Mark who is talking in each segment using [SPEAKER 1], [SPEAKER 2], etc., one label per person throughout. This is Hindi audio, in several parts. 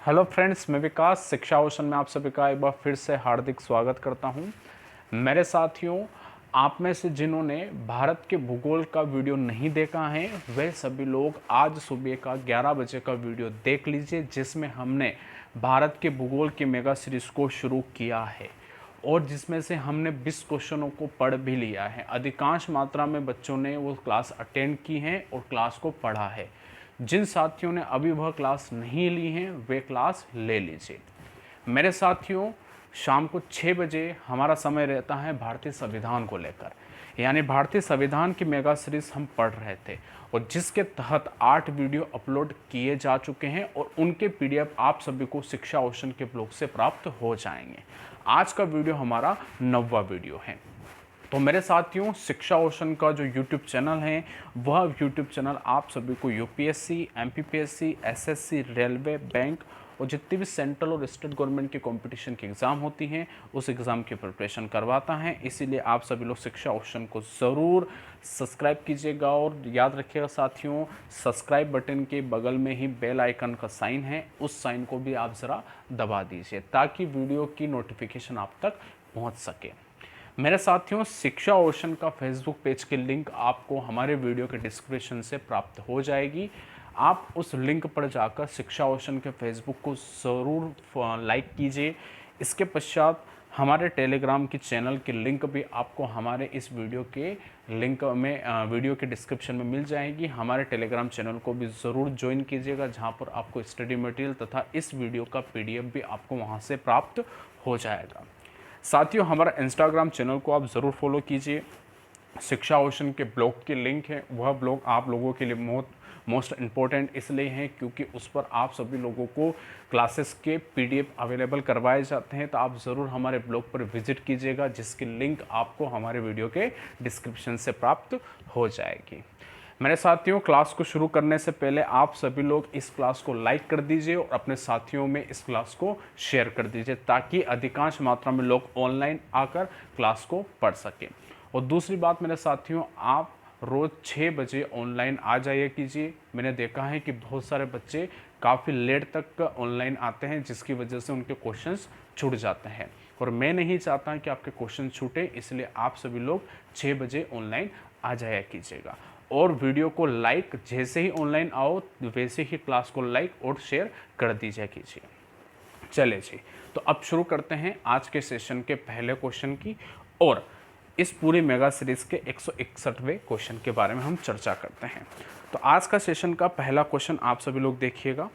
[SPEAKER 1] हेलो फ्रेंड्स, मैं विकास शिक्षा ओशन में आप सभी का एक बार फिर से हार्दिक स्वागत करता हूं। मेरे साथियों, आप में से जिन्होंने भारत के भूगोल का वीडियो नहीं देखा है वे सभी लोग आज सुबह का 11 बजे का वीडियो देख लीजिए, जिसमें हमने भारत के भूगोल की मेगा सीरीज को शुरू किया है और जिसमें से हमने 20 क्वेश्चनों को पढ़ भी लिया है। अधिकांश मात्रा में बच्चों ने वो क्लास अटेंड की है और क्लास को पढ़ा है। जिन साथियों ने अभी वह क्लास नहीं ली है वे क्लास ले लीजिए। मेरे साथियों, शाम को 6 बजे हमारा समय रहता है भारतीय संविधान को लेकर, यानी भारतीय संविधान की मेगा सीरीज हम पढ़ रहे थे और जिसके तहत 8 वीडियो अपलोड किए जा चुके हैं और उनके पीडीएफ आप सभी को शिक्षा ओशन के ब्लॉग से प्राप्त हो जाएंगे। आज का वीडियो हमारा 9वां वीडियो है। तो मेरे साथियों, शिक्षा ओशन का जो यूट्यूब चैनल है वह यूट्यूब चैनल आप सभी को UPSC, MPPSC, SSC, railway, bank और जितनी भी सेंट्रल और स्टेट गवर्नमेंट की कंपटीशन की एग्ज़ाम होती हैं उस एग्ज़ाम की प्रिपरेशन करवाता है। इसीलिए आप सभी लोग शिक्षा ओशन को ज़रूर सब्सक्राइब कीजिएगा और याद रखिएगा साथियों, सब्सक्राइब बटन के बगल में ही बेल आइकन का साइन है, उस साइन को भी आप ज़रा दबा दीजिए ताकि वीडियो की नोटिफिकेशन आप तक पहुँच सके। मेरे साथियों, शिक्षा ओशन का फेसबुक पेज की लिंक आपको हमारे वीडियो के डिस्क्रिप्शन से प्राप्त हो जाएगी। आप उस लिंक पर जाकर शिक्षा ओशन के फेसबुक को ज़रूर लाइक कीजिए। इसके पश्चात हमारे टेलीग्राम की चैनल की लिंक भी आपको हमारे इस वीडियो के लिंक में वीडियो के डिस्क्रिप्शन में मिल जाएगी। हमारे टेलीग्राम चैनल को भी ज़रूर ज्वाइन कीजिएगा, जहां पर आपको स्टडी मटेरियल तथा इस वीडियो का पीडीएफ भी आपको वहां से प्राप्त हो जाएगा। साथियों, हमारा इंस्टाग्राम चैनल को आप ज़रूर फॉलो कीजिए। शिक्षा ओशन के ब्लॉग की लिंक है, वह ब्लॉग आप लोगों के लिए मोस्ट इम्पोर्टेंट इसलिए है क्योंकि उस पर आप सभी लोगों को क्लासेस के पीडीएफ अवेलेबल करवाए जाते हैं। तो आप ज़रूर हमारे ब्लॉग पर विजिट कीजिएगा, जिसकी लिंक आपको हमारे वीडियो के डिस्क्रिप्शन से प्राप्त हो जाएगी। मेरे साथियों, क्लास को शुरू करने से पहले आप सभी लोग इस क्लास को लाइक कर दीजिए और अपने साथियों में इस क्लास को शेयर कर दीजिए ताकि अधिकांश मात्रा में लोग ऑनलाइन आकर क्लास को पढ़ सकें। और दूसरी बात मेरे साथियों, आप रोज़ 6 बजे ऑनलाइन आ जाइए कीजिए। मैंने देखा है कि बहुत सारे बच्चे काफ़ी लेट तक ऑनलाइन आते हैं, जिसकी वजह से उनके क्वेश्चंस छूट जाते हैं और मैं नहीं चाहता कि आपके क्वेश्चन छूटे, इसलिए आप सभी लोग 6 बजे ऑनलाइन आ जाया कीजिएगा। और वीडियो को लाइक, जैसे ही ऑनलाइन आओ वैसे ही क्लास को लाइक और शेयर कर दीजिए कीजिए। चले जी, तो अब शुरू करते हैं आज के सेशन के पहले क्वेश्चन की और इस पूरी मेगा सीरीज के 161वें क्वेश्चन के बारे में हम चर्चा करते हैं। तो आज का सेशन का पहला क्वेश्चन आप सभी लोग देखिएगा।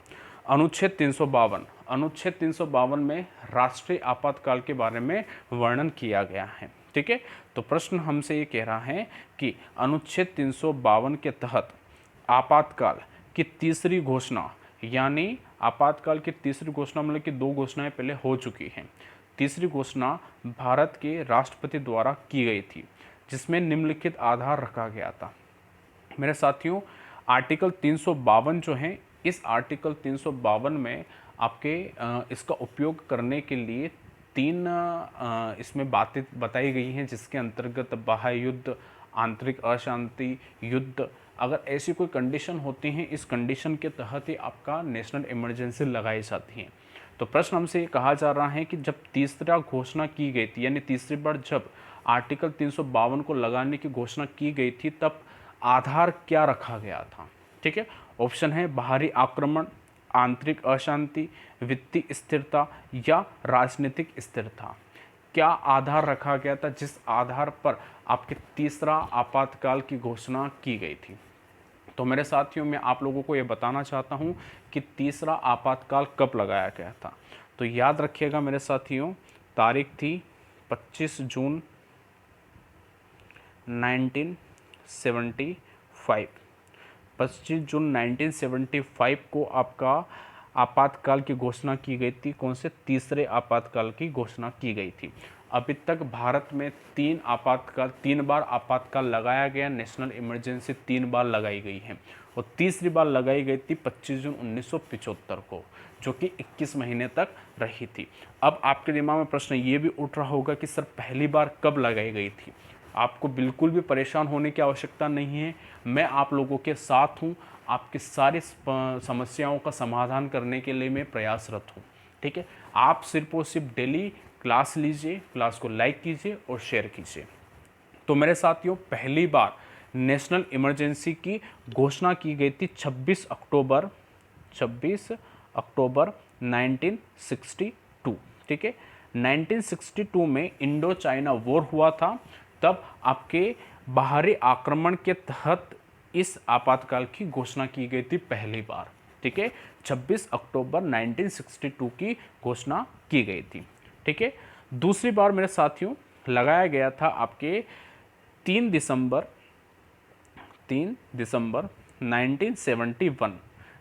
[SPEAKER 1] अनुच्छेद 352 में राष्ट्रीय आपातकाल के बारे में वर्णन किया गया है। ठीक है, तो प्रश्न हमसे ये कह रहा है कि अनुच्छेद 352 के तहत आपातकाल की तीसरी घोषणा, यानी आपातकाल की तीसरी घोषणा मतलब कि 2 घोषणाएं पहले हो चुकी हैं। तीसरी घोषणा भारत के राष्ट्रपति द्वारा की गई थी, जिसमें निम्नलिखित आधार रखा गया था। मेरे साथियों, आर्टिकल 352 जो है, इस आर्टिकल 352 में आपके इसका उपयोग करने के लिए 3 इसमें बातें बताई गई हैं, जिसके अंतर्गत बाह्य युद्ध, आंतरिक अशांति, युद्ध, अगर ऐसी कोई कंडीशन होती हैं, इस कंडीशन के तहत ही आपका नेशनल इमरजेंसी लगाई जाती है। तो प्रश्न हमसे ये कहा जा रहा है कि जब तीसरा घोषणा की गई थी, यानी तीसरी बार जब आर्टिकल 352 को लगाने की घोषणा की गई थी, तब आधार क्या रखा गया था। ठीक है, ऑप्शन है बाहरी आक्रमण, आंतरिक अशांति, वित्तीय स्थिरता या राजनीतिक स्थिरता। क्या आधार रखा गया था जिस आधार पर आपके तीसरा आपातकाल की घोषणा की गई थी। तो मेरे साथियों, मैं आप लोगों को ये बताना चाहता हूँ कि तीसरा आपातकाल कब लगाया गया था। तो याद रखिएगा मेरे साथियों, तारीख थी 25 जून 1975। 25 जून 1975 को आपका आपातकाल की घोषणा की गई थी। कौन से? तीसरे आपातकाल की घोषणा की गई थी। अभी तक भारत में 3 बार आपातकाल लगाया गया, नेशनल इमरजेंसी 3 बार लगाई गई है और तीसरी बार लगाई गई थी 25 जून 1975 को, जो कि 21 महीने तक रही थी। अब आपके दिमाग में प्रश्न ये भी उठ रहा होगा कि सर पहली बार कब लगाई गई थी। आपको बिल्कुल भी परेशान होने की आवश्यकता नहीं है। मैं आप लोगों के साथ हूँ, आपकी सारी समस्याओं का समाधान करने के लिए मैं प्रयासरत हूँ। ठीक है, आप सिर्फ और सिर्फ डेली क्लास लीजिए, क्लास को लाइक कीजिए और शेयर कीजिए। तो मेरे साथियों, पहली बार नेशनल इमरजेंसी की घोषणा की गई थी 26 अक्टूबर 1962। ठीक है, 1962 में इंडो चाइना वॉर हुआ था। तब आपके बाहरी आक्रमण के तहत इस आपातकाल की घोषणा की गई थी पहली बार। ठीक है, 26 अक्टूबर 1962 की घोषणा की गई थी। ठीक है, दूसरी बार मेरे साथियों लगाया गया था आपके 3 दिसंबर 1971,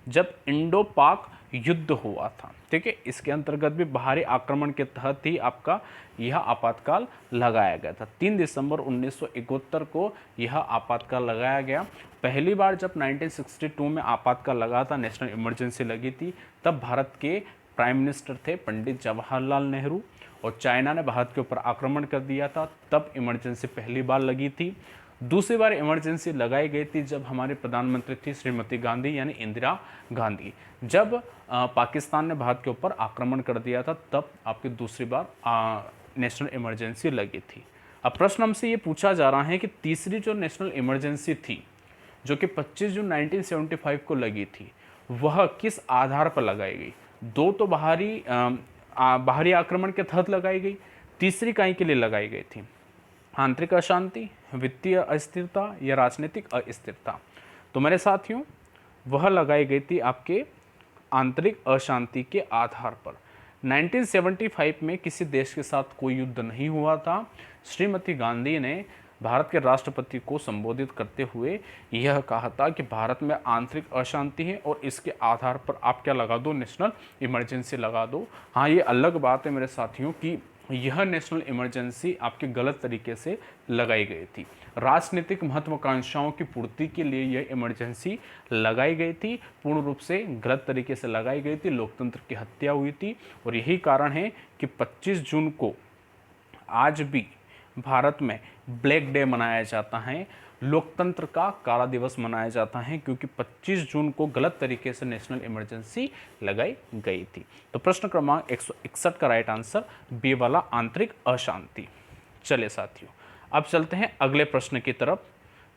[SPEAKER 1] जब इंडो पाक युद्ध हुआ था। ठीक है, इसके अंतर्गत भी बाहरी आक्रमण के तहत ही आपका यह आपातकाल लगाया गया था। 3 दिसंबर 1971 को यह आपातकाल लगाया गया। पहली बार जब 1962 में आपातकाल लगा था, नेशनल इमरजेंसी लगी थी, तब भारत के प्राइम मिनिस्टर थे पंडित जवाहरलाल नेहरू, और चाइना ने भारत के ऊपर आक्रमण कर दिया था, तब इमरजेंसी पहली बार लगी थी। दूसरी बार इमरजेंसी लगाई गई थी जब हमारी प्रधानमंत्री थी श्रीमती गांधी, यानी इंदिरा गांधी। जब पाकिस्तान ने भारत के ऊपर आक्रमण कर दिया था, तब आपकी दूसरी बार नेशनल इमरजेंसी लगी थी। अब प्रश्न हमसे ये पूछा जा रहा है कि तीसरी जो नेशनल इमरजेंसी थी, जो कि 25 जून 1975 को लगी थी, वह किस आधार पर लगाई गई? दो तो बाहरी आक्रमण के तहत लगाई गई, तीसरी काहे के लिए लगाई गई थी? आंतरिक अशांति, वित्तीय अस्थिरता या राजनीतिक अस्थिरता? तो मेरे साथियों, वह लगाई गई थी आपके आंतरिक अशांति के आधार पर। 1975 में किसी देश के साथ कोई युद्ध नहीं हुआ था। श्रीमती गांधी ने भारत के राष्ट्रपति को संबोधित करते हुए यह कहा था कि भारत में आंतरिक अशांति है और इसके आधार पर आप क्या लगा दो? नेशनल इमरजेंसी लगा दो। हाँ, ये अलग बात है मेरे साथियों कि यह नेशनल इमरजेंसी आपके गलत तरीके से लगाई गई थी। राजनीतिक महत्वाकांक्षाओं की पूर्ति के लिए यह इमरजेंसी लगाई गई थी, पूर्ण रूप से गलत तरीके से लगाई गई थी। लोकतंत्र की हत्या हुई थी, और यही कारण है कि 25 जून को आज भी भारत में ब्लैक डे मनाया जाता है, लोकतंत्र का काला दिवस मनाया जाता है, क्योंकि 25 जून को गलत तरीके से नेशनल इमरजेंसी लगाई गई थी। तो प्रश्न क्रमांक 161 का राइट आंसर बी वाला, आंतरिक अशांति। चलिए साथियों, अब चलते हैं अगले प्रश्न की तरफ।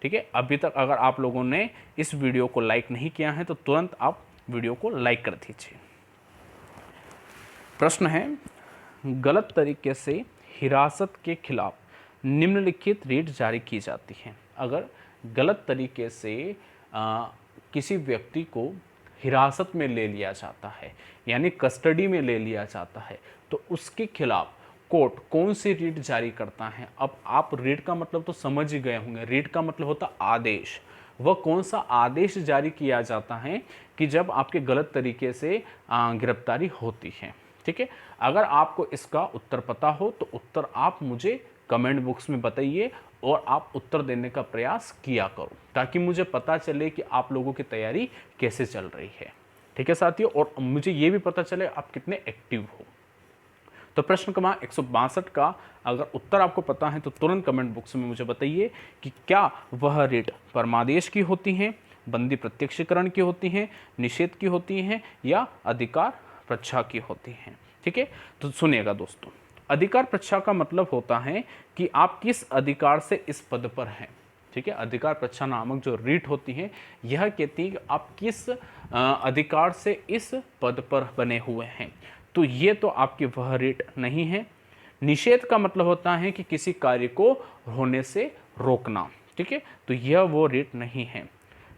[SPEAKER 1] ठीक है, अभी तक अगर आप लोगों ने इस वीडियो को लाइक नहीं किया है तो तुरंत आप वीडियो को लाइक कर दीजिए। प्रश्न है, गलत तरीके से हिरासत के खिलाफ निम्नलिखित रीट जारी की जाती है। अगर गलत तरीके से किसी व्यक्ति को हिरासत में ले लिया जाता है, यानी कस्टडी में ले लिया जाता है, तो उसके खिलाफ कोर्ट कौन सी रीट जारी करता है? अब आप रीट का मतलब तो समझ ही गए होंगे। रीट का मतलब होता आदेश। वह कौन सा आदेश जारी किया जाता है कि जब आपके गलत तरीके से गिरफ्तारी होती है। ठीक है, अगर आपको इसका उत्तर पता हो तो उत्तर आप मुझे कमेंट बॉक्स में बताइए, और आप उत्तर देने का प्रयास किया करो, ताकि मुझे पता चले कि आप लोगों की तैयारी कैसे चल रही है। ठीक है साथियों, और मुझे ये भी पता चले आप कितने एक्टिव हो। तो प्रश्न क्रमांक 162 का अगर उत्तर आपको पता है तो तुरंत कमेंट बॉक्स में मुझे बताइए कि क्या वह रीट परमादेश की होती हैं, बंदी प्रत्यक्षीकरण की होती हैं, निषेध की होती हैं, या अधिकार प्रच्छा की होती हैं। ठीक है, तो सुनिएगा दोस्तों, अधिकार प्रच्छा का मतलब होता है कि आप किस अधिकार से इस पद पर हैं। ठीक है, अधिकार प्रच्छा नामक जो रीट होती है, यह कहती है कि आप किस अधिकार से इस पद पर बने हुए हैं। तो ये तो आपकी वह रीट नहीं है। निषेध का मतलब होता है कि किसी कार्य को होने से रोकना। ठीक है, तो यह वो रीट नहीं है।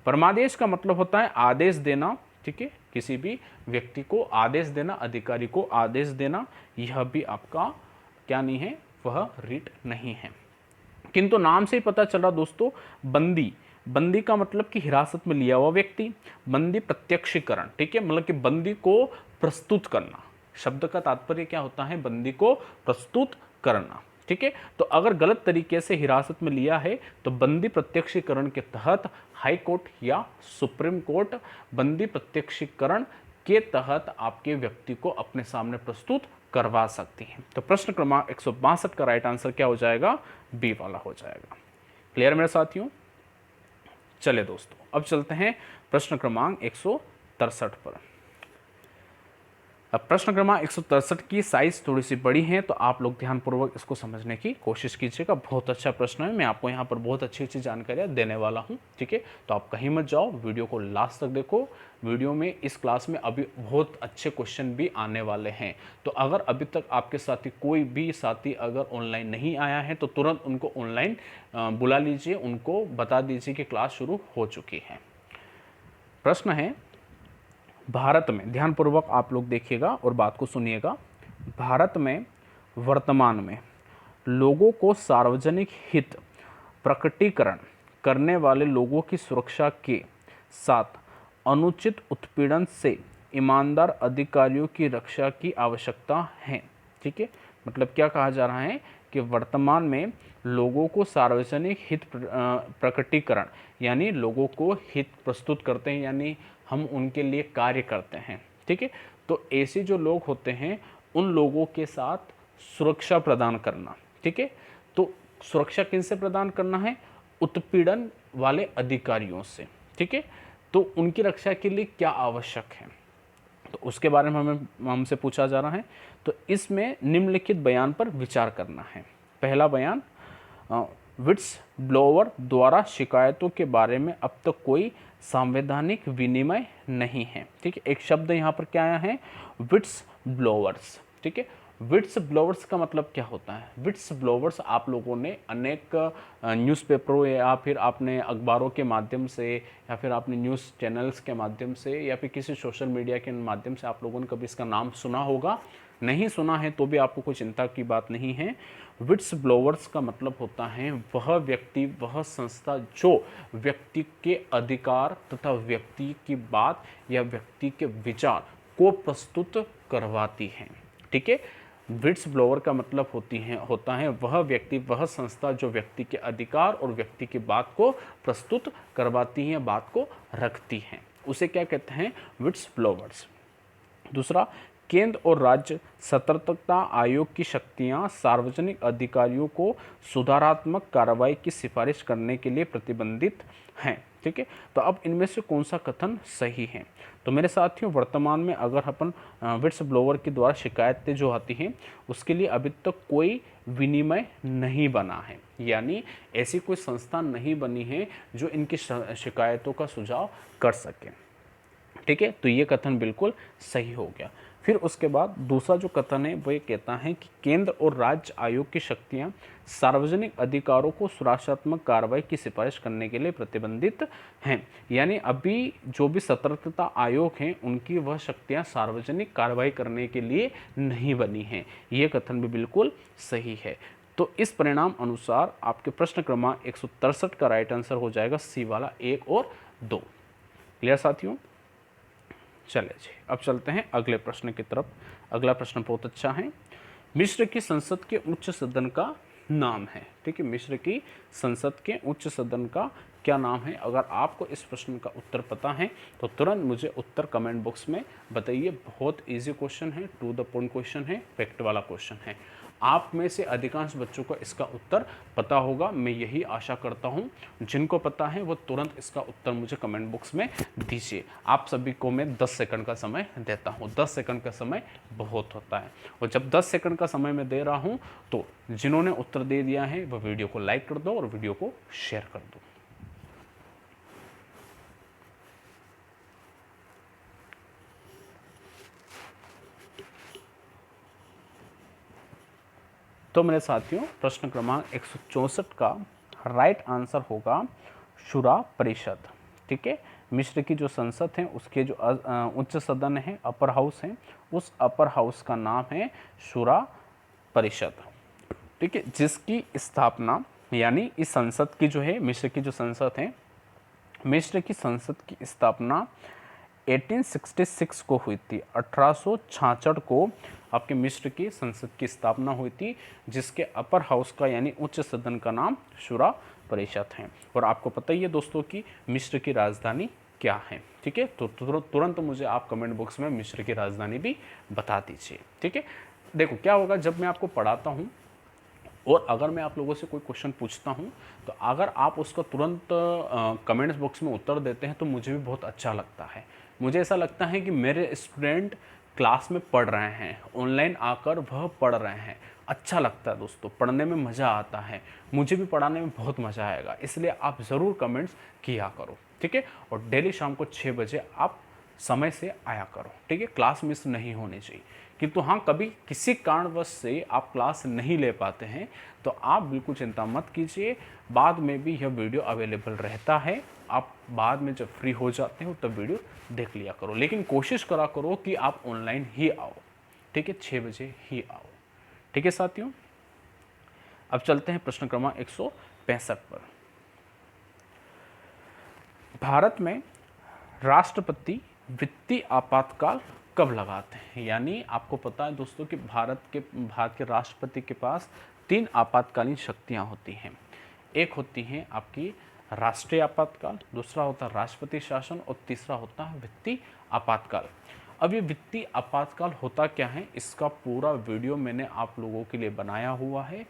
[SPEAKER 1] परमादेश का मतलब होता है आदेश देना। ठीक है, किसी भी व्यक्ति को आदेश देना, अधिकारी को आदेश देना, यह भी आपका क्या नहीं है? वह रीट नहीं है। किंतु नाम से ही पता चल रहा दोस्तों, बंदी का मतलब कि हिरासत में लिया हुआ व्यक्ति। बंदी प्रत्यक्षीकरण, ठीक है, मतलब कि बंदी को प्रस्तुत करना। शब्द का तात्पर्य क्या होता है? बंदी को प्रस्तुत करना। ठीक है, तो अगर गलत तरीके से हिरासत में लिया है तो बंदी प्रत्यक्षीकरण के तहत हाई कोर्ट या सुप्रीम कोर्ट बंदी प्रत्यक्षीकरण के तहत आपके व्यक्ति को अपने सामने प्रस्तुत करवा सकती हैं। तो प्रश्न क्रमांक 162 का राइट आंसर क्या हो जाएगा? बी वाला हो जाएगा। क्लियर मेरे साथियों? चलिए दोस्तों, अब चलते हैं प्रश्न क्रमांक 163 पर। अब प्रश्न क्रमांक 163 की साइज थोड़ी सी बड़ी है, तो आप लोग ध्यानपूर्वक इसको समझने की कोशिश कीजिएगा। बहुत अच्छा प्रश्न है, मैं आपको यहाँ पर बहुत अच्छी अच्छी जानकारियाँ देने वाला हूँ, ठीक है। तो आप कहीं मत जाओ, वीडियो को लास्ट तक देखो। वीडियो में इस क्लास में अभी बहुत अच्छे क्वेश्चन भी आने वाले हैं। तो अगर अभी तक आपके साथी कोई भी साथी अगर ऑनलाइन नहीं आया है तो तुरंत उनको ऑनलाइन बुला लीजिए, उनको बता दीजिए कि क्लास शुरू हो चुकी है। प्रश्न है, भारत में, ध्यानपूर्वक आप लोग देखिएगा और बात को सुनिएगा। भारत में वर्तमान में लोगों को सार्वजनिक हित प्रकटीकरण करने वाले लोगों की सुरक्षा के साथ अनुचित उत्पीड़न से ईमानदार अधिकारियों की रक्षा की आवश्यकता है। ठीक है, मतलब क्या कहा जा रहा है कि वर्तमान में लोगों को सार्वजनिक हित प्रकटीकरण यानी लोगों को हित प्रस्तुत करते हैं, यानी हम उनके लिए कार्य करते हैं। ठीक है, तो ऐसे जो लोग होते हैं उन लोगों के साथ सुरक्षा प्रदान करना। ठीक है, तो सुरक्षा किनसे प्रदान करना है? उत्पीड़न वाले अधिकारियों से। ठीक है, तो उनकी रक्षा के लिए क्या आवश्यक है, तो उसके बारे में हमसे पूछा जा रहा है। तो इसमें निम्नलिखित बयान पर विचार करना है। पहला बयान, विट्स ब्लोअर द्वारा शिकायतों के बारे में अब तक कोई संवैधानिक विनिमय नहीं है। ठीक है, एक शब्द यहाँ पर क्या आया है? विट्स ब्लोअर्स। ठीक है, विट्स ब्लोअर्स का मतलब क्या होता है? विट्स ब्लोअर्स आप लोगों ने अनेक न्यूज़पेपरों या फिर आपने अखबारों के माध्यम से या फिर आपने न्यूज़ चैनल्स के माध्यम से या फिर किसी सोशल मीडिया के माध्यम से आप लोगों ने कभी इसका नाम सुना होगा। नहीं सुना है तो भी आपको कोई चिंता की बात नहीं है। विट्स ब्लोअर्स का मतलब होता है वह व्यक्ति, वह संस्था जो व्यक्ति के अधिकार तथा व्यक्ति की बात या व्यक्ति के विचार को प्रस्तुत करवाती है। ठीक है, विट्स ब्लोअर का मतलब होता है वह व्यक्ति, वह संस्था जो व्यक्ति के अधिकार और व्यक्ति की बात को प्रस्तुत करवाती है, बात को रखती है, उसे क्या कहते हैं? विट्स ब्लोअर्स। दूसरा, केंद्र और राज्य सतर्कता आयोग की शक्तियां सार्वजनिक अधिकारियों को सुधारात्मक कार्रवाई की सिफारिश करने के लिए प्रतिबंधित हैं। ठीक है, तो अब इनमें से कौन सा कथन सही है? तो मेरे साथियों, वर्तमान में अगर अपन विट्स ब्लोअर के द्वारा शिकायतें जो आती हैं उसके लिए अभी तक कोई विनिमय नहीं बना है, यानी ऐसी कोई संस्था नहीं बनी है जो इनकी शिकायतों का सुझाव कर सके। ठीक है, तो ये कथन बिल्कुल सही हो गया। फिर उसके बाद दूसरा जो कथन है वो ये कहता है कि केंद्र और राज्य आयोग की शक्तियां सार्वजनिक अधिकारों को सुरक्षात्मक कार्रवाई की सिफारिश करने के लिए प्रतिबंधित हैं, यानी अभी जो भी सतर्कता आयोग हैं उनकी वह शक्तियां सार्वजनिक कार्रवाई करने के लिए नहीं बनी हैं। ये कथन भी बिल्कुल सही है। तो इस परिणाम अनुसार आपके प्रश्न क्रमांक 163 का राइट आंसर हो जाएगा सी वाला 1 और 2। क्लियर साथियों? चले जी, अब चलते हैं अगले प्रश्न की तरफ। अगला प्रश्न बहुत अच्छा है। मिस्र की संसद के उच्च सदन का नाम है। ठीक है, मिस्र की संसद के उच्च सदन का क्या नाम है? अगर आपको इस प्रश्न का उत्तर पता है तो तुरंत मुझे उत्तर कमेंट बॉक्स में बताइए। बहुत इजी क्वेश्चन है, टू द पॉइंट क्वेश्चन है, फैक्ट वाला क्वेश्चन है। आप में से अधिकांश बच्चों को इसका उत्तर पता होगा, मैं यही आशा करता हूं। जिनको पता है वो तुरंत इसका उत्तर मुझे कमेंट बॉक्स में दीजिए। आप सभी को मैं 10 सेकंड का समय देता हूं। 10 सेकंड का समय बहुत होता है, और जब 10 सेकंड का समय मैं दे रहा हूं तो जिन्होंने उत्तर दे दिया है वह वीडियो को लाइक कर दो और वीडियो को शेयर कर दो। तो मेरे साथियों, प्रश्न क्रमांक 164 का राइट आंसर होगा शूरा परिषद। ठीक है, मिस्र की जो संसद है उसके जो उच्च सदन है, अपर हाउस है, उस अपर हाउस का नाम है शूरा परिषद। ठीक है, जिसकी स्थापना, यानी इस संसद की जो है, मिस्र की जो संसद है, मिस्र की संसद की स्थापना 1866 को हुई थी। 1866 को आपके मिस्र की संसद की स्थापना हुई थी, जिसके अपर हाउस का यानी उच्च सदन का नाम शूरा परिषद है। और आपको पता ही है दोस्तों कि मिस्र की राजधानी क्या है। ठीक है, तो तुरंत मुझे आप कमेंट बॉक्स में मिस्र की राजधानी भी बता दीजिए। ठीक है, देखो क्या होगा, जब मैं आपको पढ़ाता हूँ और अगर मैं आप लोगों से कोई क्वेश्चन पूछता हूँ, तो अगर आप उसका तुरंत कमेंट्स बॉक्स में उत्तर देते हैं तो मुझे भी बहुत अच्छा लगता है। मुझे ऐसा लगता है कि मेरे स्टूडेंट क्लास में पढ़ रहे हैं, ऑनलाइन आकर वह पढ़ रहे हैं। अच्छा लगता है दोस्तों, पढ़ने में मज़ा आता है, मुझे भी पढ़ाने में बहुत मज़ा आएगा। इसलिए आप ज़रूर कमेंट्स किया करो, ठीक है। और डेली शाम को 6 बजे आप समय से आया करो, ठीक है। क्लास मिस नहीं होनी चाहिए। किंतु हाँ, कभी किसी कारणवश से आप क्लास नहीं ले पाते हैं तो आप बिल्कुल चिंता मत कीजिए, बाद में भी यह वीडियो अवेलेबल रहता है। आप बाद में जब फ्री हो जाते हो तब वीडियो देख लिया करो, लेकिन कोशिश करा करो कि आप ऑनलाइन ही आओ, ठीक है, 6 बजे ही आओ, ठीक है साथियों। अब चलते हैं प्रश्न क्रमांक 165 पर। भारत में राष्ट्रपति वित्तीय आपातकाल कब लगाते हैं? यानी आपको पता है दोस्तों कि भारत के राष्ट्रपति के पास 3 आपातकालीन शक्तियां होती हैं। एक होती हैं आपकी राष्ट्रीय आपातकाल, दूसरा होता है राष्ट्रपति शासन और तीसरा होता है वित्तीय आपातकाल। अब ये वित्तीय आपातकाल होता क्या है, इसका पूरा वीडियो मैंने आप लोगों के लिए बनाया हुआ है।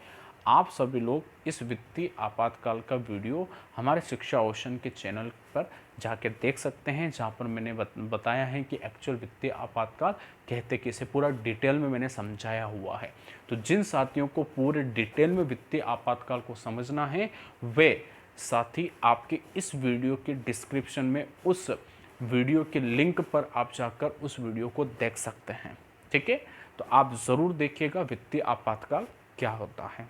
[SPEAKER 1] आप सभी लोग इस वित्तीय आपातकाल का वीडियो हमारे शिक्षा ओशन के चैनल पर जाके देख सकते हैं, जहाँ पर मैंने बताया है कि एक्चुअल वित्तीय आपातकाल कहते किसे, पूरा डिटेल में मैंने समझाया हुआ है। तो जिन साथियों को पूरे डिटेल में वित्तीय आपातकाल को समझना है, वे साथी आपके इस वीडियो के डिस्क्रिप्शन में उस वीडियो के लिंक पर आप जाकर उस वीडियो को देख सकते हैं, ठीक है। तो आप ज़रूर देखिएगा वित्तीय आपातकाल क्या होता है।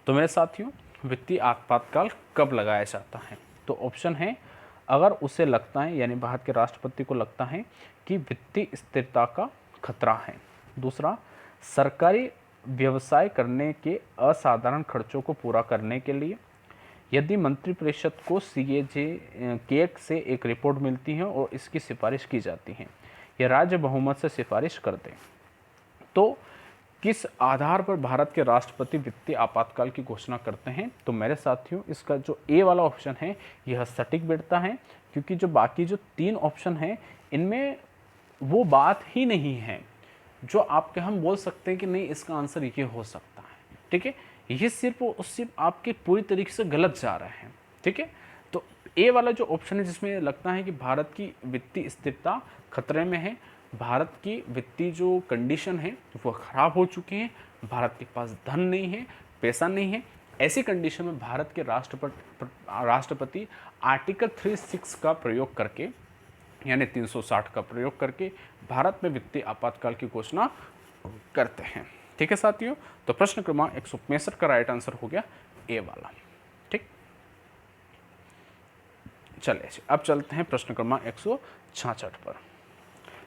[SPEAKER 1] तो मेरे साथियों, वित्तीय आपातकाल कब लगाया जाता है? तो ऑप्शन है, अगर उसे लगता है, यानी भारत के राष्ट्रपति को लगता है कि वित्तीय स्थिरता का खतरा है। दूसरा, सरकारी व्यवसाय करने के असाधारण खर्चों को पूरा करने के लिए, यदि मंत्रिपरिषद को केक से एक रिपोर्ट मिलती है और इसकी सिफारिश की जाती है, या राज्य बहुमत से सिफारिश कर दें। तो किस आधार पर भारत के राष्ट्रपति वित्तीय आपातकाल की घोषणा करते हैं? तो मेरे साथियों, इसका जो ए वाला ऑप्शन है यह सटीक बैठता है, क्योंकि जो बाकी जो 3 ऑप्शन हैं इनमें वो बात ही नहीं है जो आपके हम बोल सकते हैं कि नहीं इसका आंसर ये हो सकता है, ठीक है। ये सिर्फ और सिर्फ आपके पूरी तरीके से गलत जा रहे हैं, ठीक है। तो ए वाला जो ऑप्शन है जिसमें लगता है कि भारत की वित्तीय स्थिरता खतरे में है, भारत की वित्तीय जो कंडीशन है वो ख़राब हो चुकी है, भारत के पास धन नहीं है, पैसा नहीं है, ऐसी कंडीशन में भारत के राष्ट्रपति आर्टिकल 36 का प्रयोग करके, यानी 360 का प्रयोग करके भारत में वित्तीय आपातकाल की घोषणा करते हैं, ठीक है साथियों। तो प्रश्न क्रमांक 165 का राइट आंसर हो गया ए वाला, ठीक। चलिए अब चलते हैं प्रश्न क्रमांक 166 पर।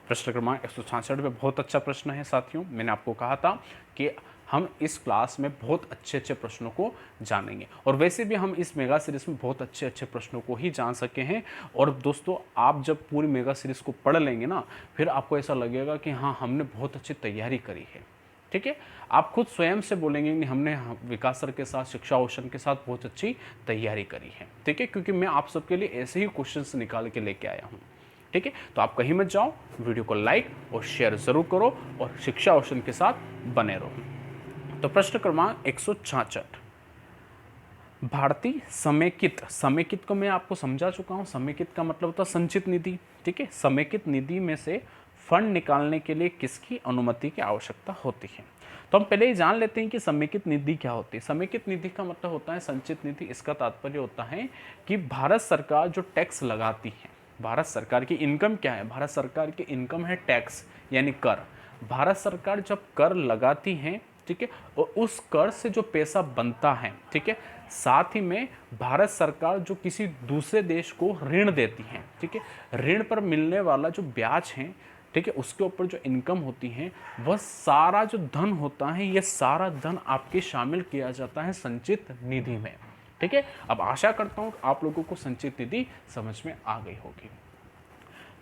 [SPEAKER 1] प्रश्न क्रमांक 166 पे बहुत अच्छा प्रश्न है साथियों। मैंने आपको कहा था कि हम इस क्लास में बहुत अच्छे अच्छे प्रश्नों को जानेंगे, और वैसे भी हम इस मेगा सीरीज़ में बहुत अच्छे अच्छे प्रश्नों को ही जान सके हैं। और दोस्तों, आप जब पूरी मेगा सीरीज़ को पढ़ लेंगे ना, फिर आपको ऐसा लगेगा कि हाँ, हमने बहुत अच्छी तैयारी करी है, ठीक है। आप खुद स्वयं से बोलेंगे कि हमने विकास सर के साथ, शिक्षा ओशन के साथ बहुत अच्छी तैयारी करी है, ठीक है, क्योंकि मैं आप सबके लिए ऐसे ही क्वेश्चंस निकाल के लेके आया हूँ, ठीक है। तो आप कहीं मत जाओ, वीडियो को लाइक और शेयर जरूर करो और शिक्षा ओशन के साथ बने रहो। तो प्रश्न क्रमांक 166, भारतीय समेकित को मैं आपको समझा चुका हूँ। समेकित का मतलब होता है संचित निधि, ठीक है। समेकित निधि में से फंड निकालने के लिए किसकी अनुमति की आवश्यकता होती है? तो हम पहले ही जान लेते हैं कि समेकित निधि क्या होती है। समेकित निधि का मतलब होता है संचित निधि। इसका तात्पर्य होता है कि भारत सरकार जो टैक्स लगाती है, भारत सरकार की इनकम क्या है? भारत सरकार की इनकम है टैक्स, यानी कर। भारत सरकार जब कर लगाती है, ठीक है, और उस कर से जो पैसा बनता है, ठीक है, साथ ही में भारत सरकार जो किसी दूसरे देश को ऋण देती है, ठीक है, ऋण पर मिलने वाला जो ब्याज है, ठीक है, उसके ऊपर जो इनकम होती है, वह सारा जो धन होता है, यह सारा धन आपके शामिल किया जाता है संचित निधि में, ठीक है। अब आशा करता हूं आप लोगों को संचित निधि समझ में आ गई होगी।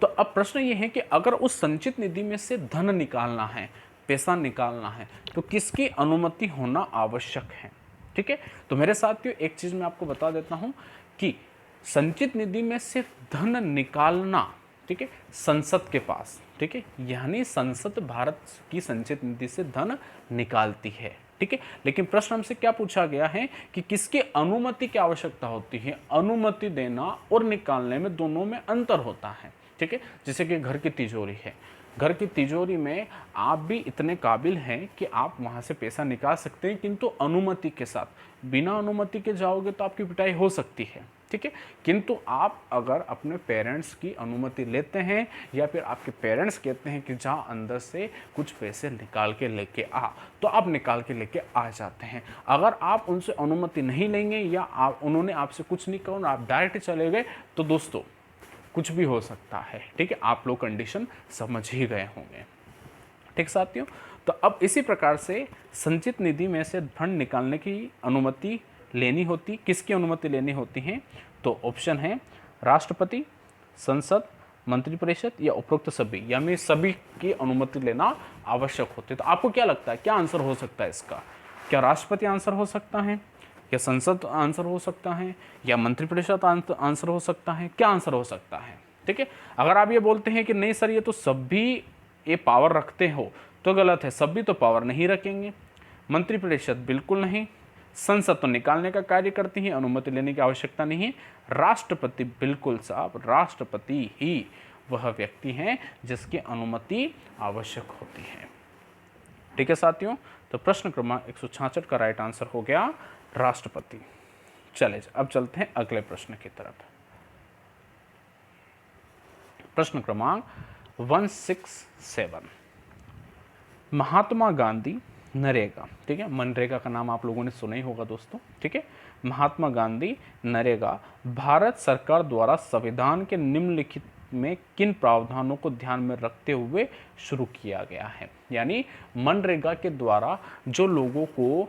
[SPEAKER 1] तो अब प्रश्न ये है कि अगर उस संचित निधि में से धन निकालना है, पैसा निकालना है, तो किसकी अनुमति होना आवश्यक है, ठीक है। तो मेरे साथियों, एक चीज मैं आपको बता देता हूं कि संचित निधि में से धन निकालना, ठीक है, संसद के पास, ठीक है, यानी संसद भारत की संचित निधि से धन निकालती है, ठीक है। लेकिन प्रश्न हमसे क्या पूछा गया है कि किसकी अनुमति की आवश्यकता होती है। अनुमति देना और निकालने में दोनों में अंतर होता है, ठीक है। जैसे कि घर की तिजोरी है, घर की तिजोरी में आप भी इतने काबिल हैं कि आप वहाँ से पैसा निकाल सकते हैं, किंतु अनुमति के साथ। बिना अनुमति के जाओगे तो आपकी पिटाई हो सकती है, ठीक है। किंतु आप अगर अपने पेरेंट्स की अनुमति लेते हैं या फिर आपके पेरेंट्स कहते हैं कि जा अंदर से कुछ पैसे निकाल के लेके आ, तो आप निकाल के लेके आ जाते हैं। अगर आप उनसे अनुमति नहीं लेंगे या उन्होंने आपसे कुछ नहीं कहा, आप डायरेक्ट चले गए, तो दोस्तों कुछ भी हो सकता है, ठीक है। आप लोग कंडीशन समझ ही गए होंगे, ठीक साथियों। तो अब इसी प्रकार से संचित निधि में से फंड निकालने की अनुमति लेनी होती, किसकी अनुमति लेनी होती है? तो ऑप्शन है राष्ट्रपति, संसद, मंत्रिपरिषद या उपरोक्त सभी, यानी सभी की अनुमति लेना आवश्यक होती है। तो आपको क्या लगता है क्या आंसर हो सकता है इसका? क्या राष्ट्रपति आंसर हो सकता है, या संसद आंसर हो सकता है, या मंत्रिपरिषद आंसर हो सकता है? क्या आंसर हो सकता है? ठीक है, अगर आप ये बोलते हैं कि नहीं सर ये तो सभी ये पावर रखते हो, तो गलत है। सभी तो पावर नहीं रखेंगे, मंत्रिपरिषद बिल्कुल नहीं, संसद तो निकालने का कार्य करती है, अनुमति लेने की आवश्यकता नहीं है, राष्ट्रपति बिल्कुल साहब, राष्ट्रपति ही वह व्यक्ति हैं जिसकी अनुमति आवश्यक होती है। ठीक है साथियों, तो प्रश्न क्रमांक 166 का राइट आंसर हो गया राष्ट्रपति। चले अब चलते हैं अगले प्रश्न की तरफ। प्रश्न क्रमांक 167, महात्मा गांधी नरेगा, ठीक है, मनरेगा का नाम आप लोगों ने सुना ही होगा दोस्तों, ठीक है। महात्मा गांधी नरेगा भारत सरकार द्वारा संविधान के निम्नलिखित में किन प्रावधानों को ध्यान में रखते हुए शुरू किया गया है? यानी मनरेगा के द्वारा जो लोगों को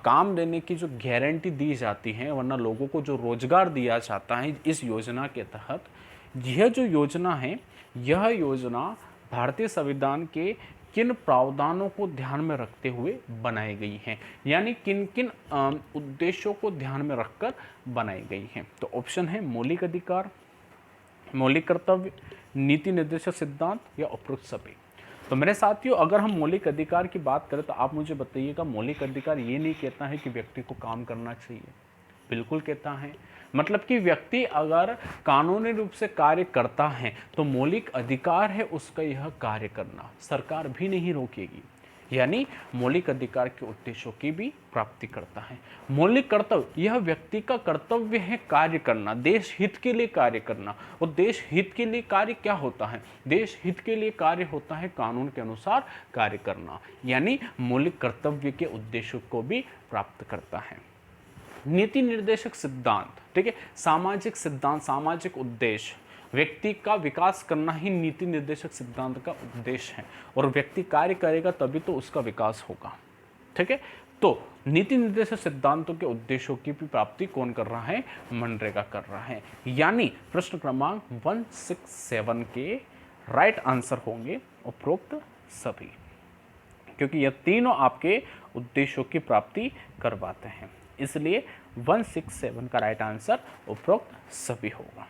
[SPEAKER 1] काम देने की जो गारंटी दी जाती है, वरना लोगों को जो रोजगार दिया जाता है इस योजना के तहत, यह जो योजना है, यह योजना भारतीय संविधान के किन प्रावधानों को ध्यान में रखते हुए बनाई गई है, यानी किन किन उद्देश्यों को ध्यान में रखकर बनाई गई है? तो ऑप्शन है मौलिक अधिकार, मौलिक कर्तव्य, नीति निर्देशक सिद्धांत या उपरोक्त सभी। तो मेरे साथियों, अगर हम मौलिक अधिकार की बात करें तो आप मुझे बताइएगा, मौलिक अधिकार ये नहीं कहता है कि व्यक्ति को काम करना चाहिए, बिल्कुल कहता है। मतलब कि व्यक्ति अगर कानूनी रूप से कार्य करता है तो मौलिक अधिकार है उसका यह कार्य करना, सरकार भी नहीं रोकेगी। यानी मौलिक अधिकार के उद्देश्यों की भी प्राप्ति करता है। मौलिक कर्तव्य, यह व्यक्ति का कर्तव्य है कार्य करना, देश हित के लिए कार्य करना। और देश हित के लिए कार्य क्या होता है? देश हित के लिए कार्य होता है कानून के अनुसार कार्य करना, यानी मौलिक कर्तव्य के उद्देश्यों को भी प्राप्त करता है। नीति निर्देशक सिद्धांत, ठीक है, सामाजिक सिद्धांत, सामाजिक उद्देश्य, व्यक्ति का विकास करना ही नीति निर्देशक सिद्धांत का उद्देश्य है, और व्यक्ति कार्य करेगा तभी तो उसका विकास होगा, ठीक है। तो नीति निर्देशक सिद्धांतों के उद्देश्यों की भी प्राप्ति कौन कर रहा है? मनरेगा कर रहा है। यानी प्रश्न क्रमांक 167 के राइट आंसर होंगे उपरोक्त सभी, क्योंकि यह तीनों आपके उद्देश्यों की प्राप्ति करवाते हैं, इसलिए 167 का राइट आंसर उपरोक्त सभी होगा।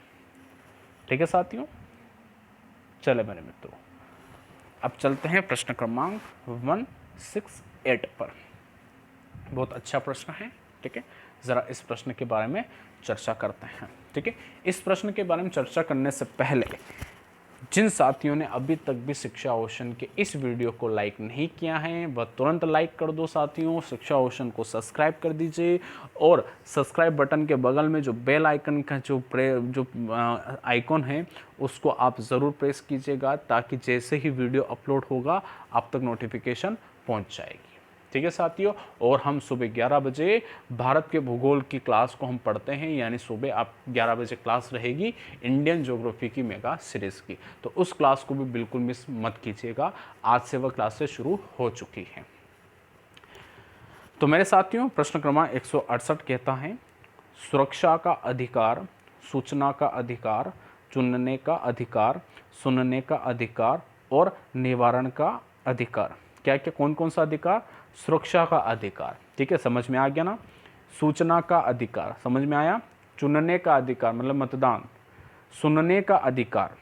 [SPEAKER 1] ठीक है साथियों, चले मेरे मित्रों, अब चलते हैं प्रश्न क्रमांक 168 पर। बहुत अच्छा प्रश्न है, ठीक है। जरा इस प्रश्न के बारे में चर्चा करते हैं, ठीक है। इस प्रश्न के बारे में चर्चा करने से पहले जिन साथियों ने अभी तक भी शिक्षा ओशन के इस वीडियो को लाइक नहीं किया है वह तुरंत लाइक कर दो साथियों। शिक्षा ओशन को सब्सक्राइब कर दीजिए, और सब्सक्राइब बटन के बगल में जो बेल आइकन का जो आइकॉन है उसको आप ज़रूर प्रेस कीजिएगा, ताकि जैसे ही वीडियो अपलोड होगा आप तक नोटिफिकेशन पहुंच जाएगी। ठीक है साथियों, और हम सुबह 11 बजे भारत के भूगोल की क्लास को हम पढ़ते हैं, यानी सुबह आप 11 बजे क्लास रहेगी इंडियन ज्योग्राफी की मेगा सीरीज़ की, तो उस क्लास को भी बिल्कुल मिस मत कीजिएगा। आज से वह क्लासेस शुरू हो चुकी हैं। तो मेरे साथियों, प्रश्न क्रमांक 168 कहता है, सुरक्षा का अधिकार, सूचना का अधिकार, चुनने का अधिकार, सुनने का अधिकार और निवारण का अधिकार। क्या क्या कौन कौन सा अधिकार? सुरक्षा का अधिकार, ठीक है, समझ में आ गया ना। सूचना का अधिकार समझ में आया। चुनने का अधिकार मतलब मतदान, सुनने का अधिकार,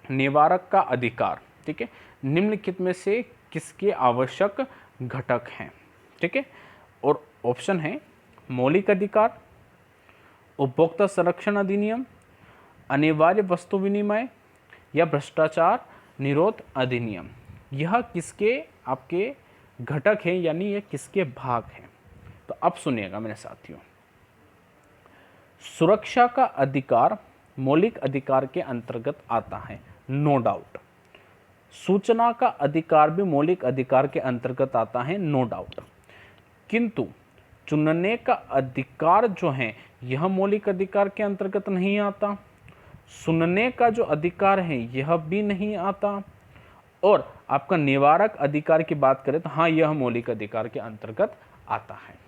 [SPEAKER 1] निवारक का अधिकार, ठीक है, निम्नलिखित में से किसके आवश्यक घटक हैं, ठीक है। और ऑप्शन है मौलिक अधिकार, उपभोक्ता संरक्षण अधिनियम, अनिवार्य वस्तु विनिमय या भ्रष्टाचार निरोध अधिनियम। यह किसके आपके घटक हैं, यानी यह किसके भाग हैं। तो अब सुनिएगा मेरे साथियों, सुरक्षा का अधिकार मौलिक अधिकार के अंतर्गत आता है, नो डाउट। सूचना का अधिकार भी मौलिक अधिकार के अंतर्गत आता है, नो डाउट। किंतु चुनने का अधिकार जो है यह मौलिक अधिकार के अंतर्गत नहीं आता, सुनने का जो अधिकार है यह भी नहीं आता, और आपका निवारक अधिकार की बात करें तो हाँ, यह मौलिक अधिकार के अंतर्गत आता है।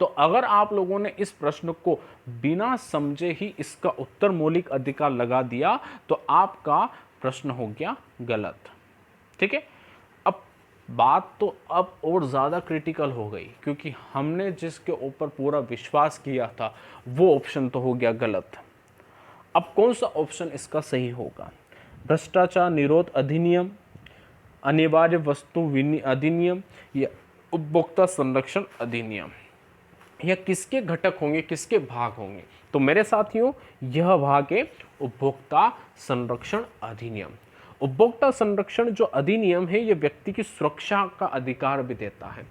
[SPEAKER 1] तो अगर आप लोगों ने इस प्रश्न को बिना समझे ही इसका उत्तर मौलिक अधिकार लगा दिया तो आपका प्रश्न हो गया गलत, ठीक है। अब बात तो अब और ज़्यादा क्रिटिकल हो गई, क्योंकि हमने जिसके ऊपर पूरा विश्वास किया था वो ऑप्शन तो हो गया गलत। अब कौन सा ऑप्शन इसका सही होगा? भ्रष्टाचार निरोध अधिनियम, अनिवार्य वस्तु अधिनियम या उपभोक्ता संरक्षण अधिनियम। यह किसके घटक होंगे, किसके भाग होंगे? तो मेरे साथियों यह भाग है उपभोक्ता संरक्षण अधिनियम। उपभोक्ता संरक्षण जो अधिनियम है यह व्यक्ति की सुरक्षा का अधिकार भी देता है,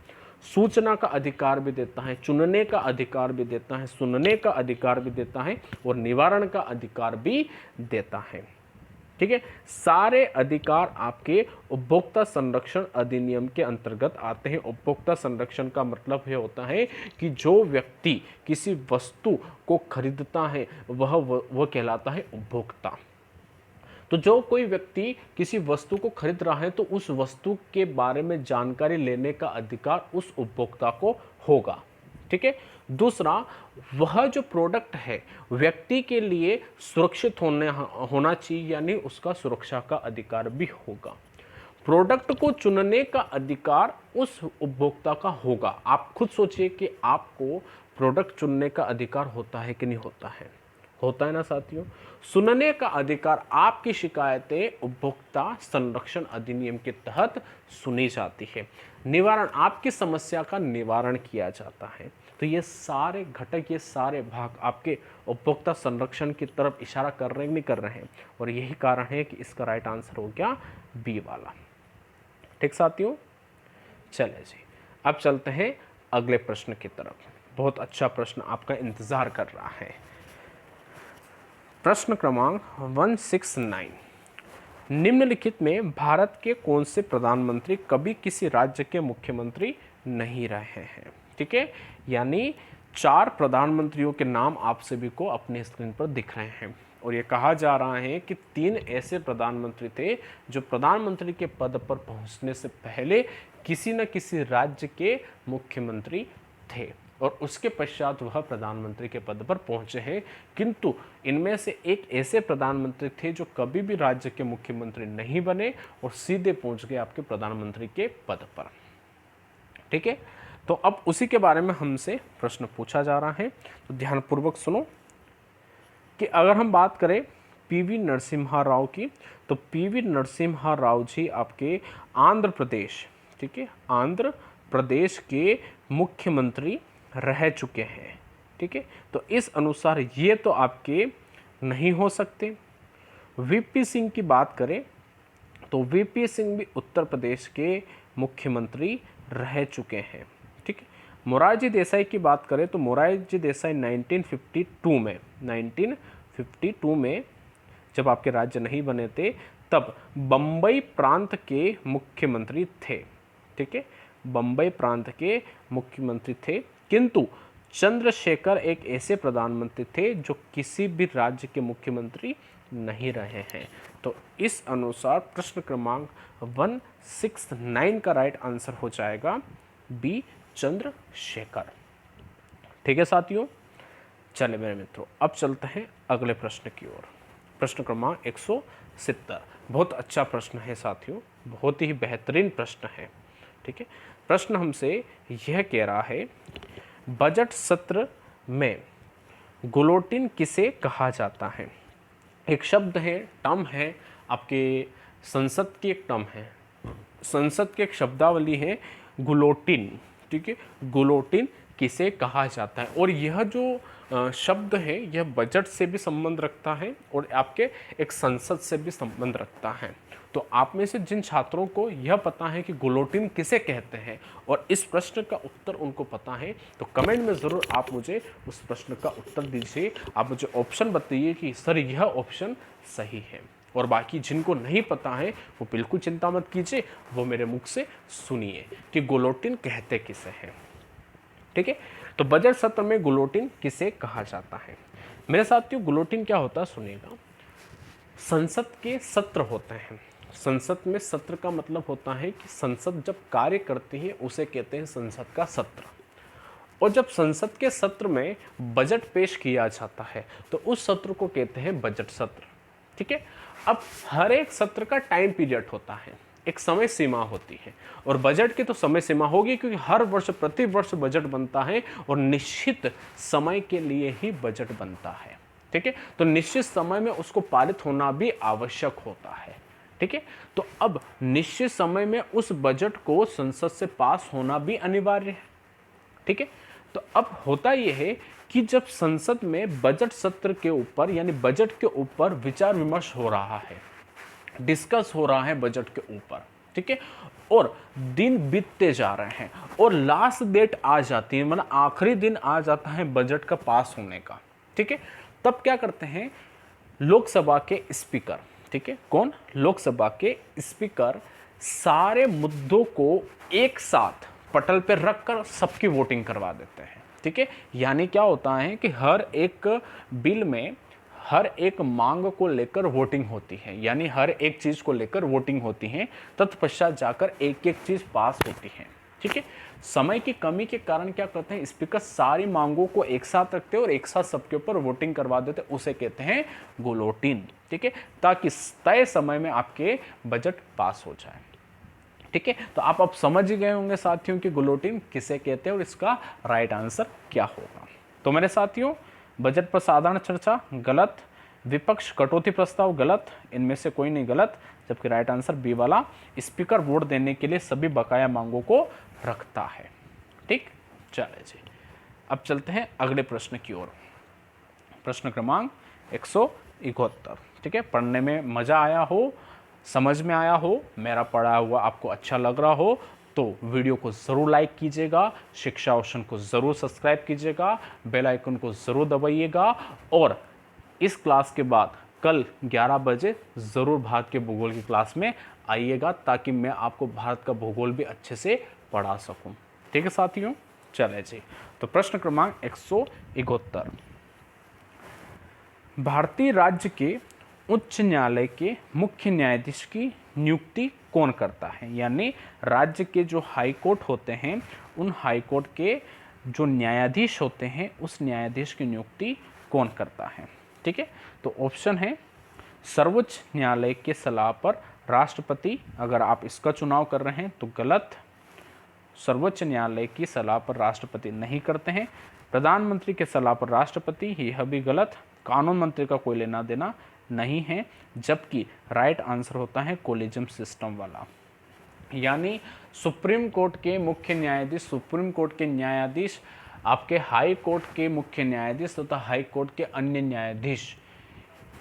[SPEAKER 1] सूचना का अधिकार भी देता है, चुनने का अधिकार भी देता है, सुनने का अधिकार भी देता है और निवारण का अधिकार भी देता है, ठीक है। सारे अधिकार आपके उपभोक्ता संरक्षण अधिनियम के अंतर्गत आते हैं। उपभोक्ता संरक्षण का मतलब यह होता है कि जो व्यक्ति किसी वस्तु को खरीदता है वह कहलाता है उपभोक्ता। तो जो कोई व्यक्ति किसी वस्तु को खरीद रहा है तो उस वस्तु के बारे में जानकारी लेने का अधिकार उस उपभोक्ता को होगा, ठीक है। दूसरा, वह जो प्रोडक्ट है व्यक्ति के लिए सुरक्षित होना चाहिए, यानी उसका सुरक्षा का अधिकार भी होगा। प्रोडक्ट को चुनने का अधिकार उस उपभोक्ता का होगा। आप खुद सोचिए कि आपको प्रोडक्ट चुनने का अधिकार होता है कि नहीं होता है? होता है ना साथियों। सुनने का अधिकार, आपकी शिकायतें उपभोक्ता संरक्षण अधिनियम के तहत सुनी जाती है। निवारण, आपकी समस्या का निवारण किया जाता है। तो ये सारे घटक, ये सारे भाग आपके उपभोक्ता संरक्षण की तरफ इशारा कर रहे हैं, नहीं कर रहे हैं, और यही कारण है कि इसका राइट आंसर हो गया बी वाला, ठीक साथियों। चले जी, अब चलते हैं अगले प्रश्न की तरफ। बहुत अच्छा प्रश्न आपका इंतजार कर रहा है। प्रश्न क्रमांक 169, निम्नलिखित में भारत के कौन से प्रधानमंत्री कभी किसी राज्य के मुख्यमंत्री नहीं रहे हैं? ठीक है, यानी 4 प्रधानमंत्रियों के नाम आप सभी को अपने स्क्रीन पर दिख रहे हैं, और ये कहा जा रहा है कि 3 ऐसे प्रधानमंत्री थे जो प्रधानमंत्री के पद पर पहुंचने से पहले किसी न किसी राज्य के मुख्यमंत्री थे, और उसके पश्चात वह प्रधानमंत्री के पद पर पहुंचे हैं। किंतु इनमें से एक ऐसे प्रधानमंत्री थे जो कभी भी राज्य के मुख्यमंत्री नहीं बने और सीधे पहुंच गए आपके प्रधानमंत्री के पद पर, ठीक है। तो अब उसी के बारे में हमसे प्रश्न पूछा जा रहा है, तो ध्यानपूर्वक सुनो कि अगर हम बात करें पीवी नरसिम्हा राव की, तो पीवी नरसिम्हा राव जी आपके आंध्र प्रदेश, ठीक है, आंध्र प्रदेश के मुख्यमंत्री रह चुके हैं, ठीक है। तो इस अनुसार ये तो आपके नहीं हो सकते। वीपी सिंह की बात करें तो वीपी सिंह भी उत्तर प्रदेश के मुख्यमंत्री रह चुके हैं, ठीक है। मोरारजी देसाई की बात करें तो मोरारजी देसाई 1952 में जब आपके राज्य नहीं बने थे तब बम्बई प्रांत के मुख्यमंत्री थे, ठीक है, बम्बई प्रांत के मुख्यमंत्री थे। किंतु चंद्रशेखर एक ऐसे प्रधानमंत्री थे जो किसी भी राज्य के मुख्यमंत्री नहीं रहे हैं। तो इस अनुसार प्रश्न क्रमांक 169 का राइट आंसर हो जाएगा बी, चंद्रशेखर, ठीक है साथियों। चले मेरे मित्रों, अब चलते हैं अगले प्रश्न की ओर। प्रश्न क्रमांक 170, बहुत अच्छा प्रश्न है साथियों, बहुत ही बेहतरीन प्रश्न है, ठीक है। प्रश्न हमसे यह कह रहा है, बजट सत्र में गुलोटिन किसे कहा जाता है? एक शब्द है, टर्म है,
[SPEAKER 2] आपके संसद की एक टर्म है, संसद की एक शब्दावली है गुलोटिन, ठीक है। गुलोटिन किसे कहा जाता है, और यह जो शब्द है यह बजट से भी संबंध रखता है और आपके एक संसद से भी संबंध रखता है। तो आप में से जिन छात्रों को यह पता है कि गुलोटिन किसे कहते हैं और इस प्रश्न का उत्तर उनको पता है, तो कमेंट में ज़रूर आप मुझे उस प्रश्न का उत्तर दीजिए। आप मुझे ऑप्शन बताइए कि सर यह ऑप्शन सही है। और बाकी जिनको नहीं पता है वो बिल्कुल चिंता मत कीजिए, वो मेरे मुख से सुनिए कि गुलोटिन कहते किसे हैं, ठीक है। तो बजट सत्र में गुलोटिन किसे कहा जाता है। मेरे साथियों, गुलोटिन क्या होता है सुनिएगा। संसद के सत्र होते हैं, संसद में सत्र का मतलब होता है कि संसद जब कार्य करती है उसे कहते हैं संसद का सत्र। और जब संसद के सत्र में बजट पेश किया जाता है तो उस सत्र को कहते हैं बजट सत्र, ठीक है। अब हर एक सत्र का टाइम पीरियड होता है, एक समय सीमा होती है, और बजट की तो समय सीमा होगी क्योंकि हर वर्ष प्रति वर्ष बजट बनता है और निश्चित समय के लिए ही बजट बनता है, ठीक है। तो निश्चित समय में उसको पारित होना भी आवश्यक होता है, ठीक है। तो अब निश्चित समय में उस बजट को संसद से पास होना भी अनिवार्य है, ठीक है। तो अब होता यह है कि जब संसद में बजट सत्र के ऊपर यानी बजट के ऊपर विचार विमर्श हो रहा है, डिस्कस हो रहा है बजट के ऊपर, ठीक है, और दिन बीतते जा रहे हैं और लास्ट डेट आ जाती है, मतलब आखिरी दिन आ जाता है बजट का पास होने का, ठीक है। तब क्या करते हैं लोकसभा के स्पीकर, ठीक है, कौन, लोकसभा के स्पीकर सारे मुद्दों को एक साथ पटल पर रखकर सबकी वोटिंग करवा देते हैं, ठीक है। यानी क्या होता है कि हर एक बिल में हर एक मांग को लेकर वोटिंग होती है, यानी हर एक चीज को लेकर वोटिंग होती है, तत्पश्चात जाकर एक एक चीज पास होती है, ठीक है। समय की कमी के कारण क्या करते हैं स्पीकर सारी मांगों को एक साथ रखते हैं और एक साथ सबके ऊपर वोटिंग करवा देते हैं, उसे कहते हैं गुलोटिन, ठीक है, ताकि तय समय में आपके बजट पास हो जाए, ठीक है। तो आप अब समझ ही गए होंगे साथियों कि गुलोटिन किसे कहते हैं और इसका राइट आंसर क्या होगा। तो मेरे साथियों, बजट पर साधारण चर्चा गलत, विपक्ष कटौती प्रस्ताव गलत, इनमें से कोई नहीं गलत, जबकि राइट आंसर बी वाला स्पीकर वोट देने के लिए सभी बकाया मांगों को रखता है, ठीक। चलिए जी, अब चलते हैं अगले प्रश्न की ओर। प्रश्न क्रमांक 171, ठीक है। पढ़ने में मजा आया हो, समझ में आया हो, मेरा पढ़ा हुआ आपको अच्छा लग रहा हो तो वीडियो को ज़रूर लाइक कीजिएगा, शिक्षा ओशन को ज़रूर सब्सक्राइब कीजिएगा, बेल आइकन को ज़रूर दबाइएगा, और इस क्लास के बाद कल 11 बजे ज़रूर भारत के भूगोल की क्लास में आइएगा ताकि मैं आपको भारत का भूगोल भी अच्छे से पढ़ा सकूं, ठीक है साथियों। चले जी, तो प्रश्न क्रमांक 171, भारतीय राज्य के उच्च न्यायालय के मुख्य न्यायाधीश की नियुक्ति कौन करता है, यानी राज्य के जो हाई कोर्ट होते हैं उन हाई कोर्ट के जो न्यायाधीश होते हैं उस न्यायाधीश की नियुक्ति कौन करता है, ठीक है। तो ऑप्शन है सर्वोच्च न्यायालय के सलाह पर राष्ट्रपति, अगर आप इसका चुनाव कर रहे हैं तो गलत, सर्वोच्च न्यायालय की सलाह पर राष्ट्रपति नहीं करते हैं, प्रधानमंत्री के सलाह पर राष्ट्रपति, यह भी गलत, कानून मंत्री का कोई लेना देना नहीं है, जबकि राइट आंसर होता है कोलिजियम सिस्टम वाला, यानी सुप्रीम कोर्ट के मुख्य न्यायाधीश, सुप्रीम कोर्ट के न्यायाधीश आपके हाई कोर्ट के मुख्य न्यायाधीश तथा हाई कोर्ट के अन्य न्यायाधीश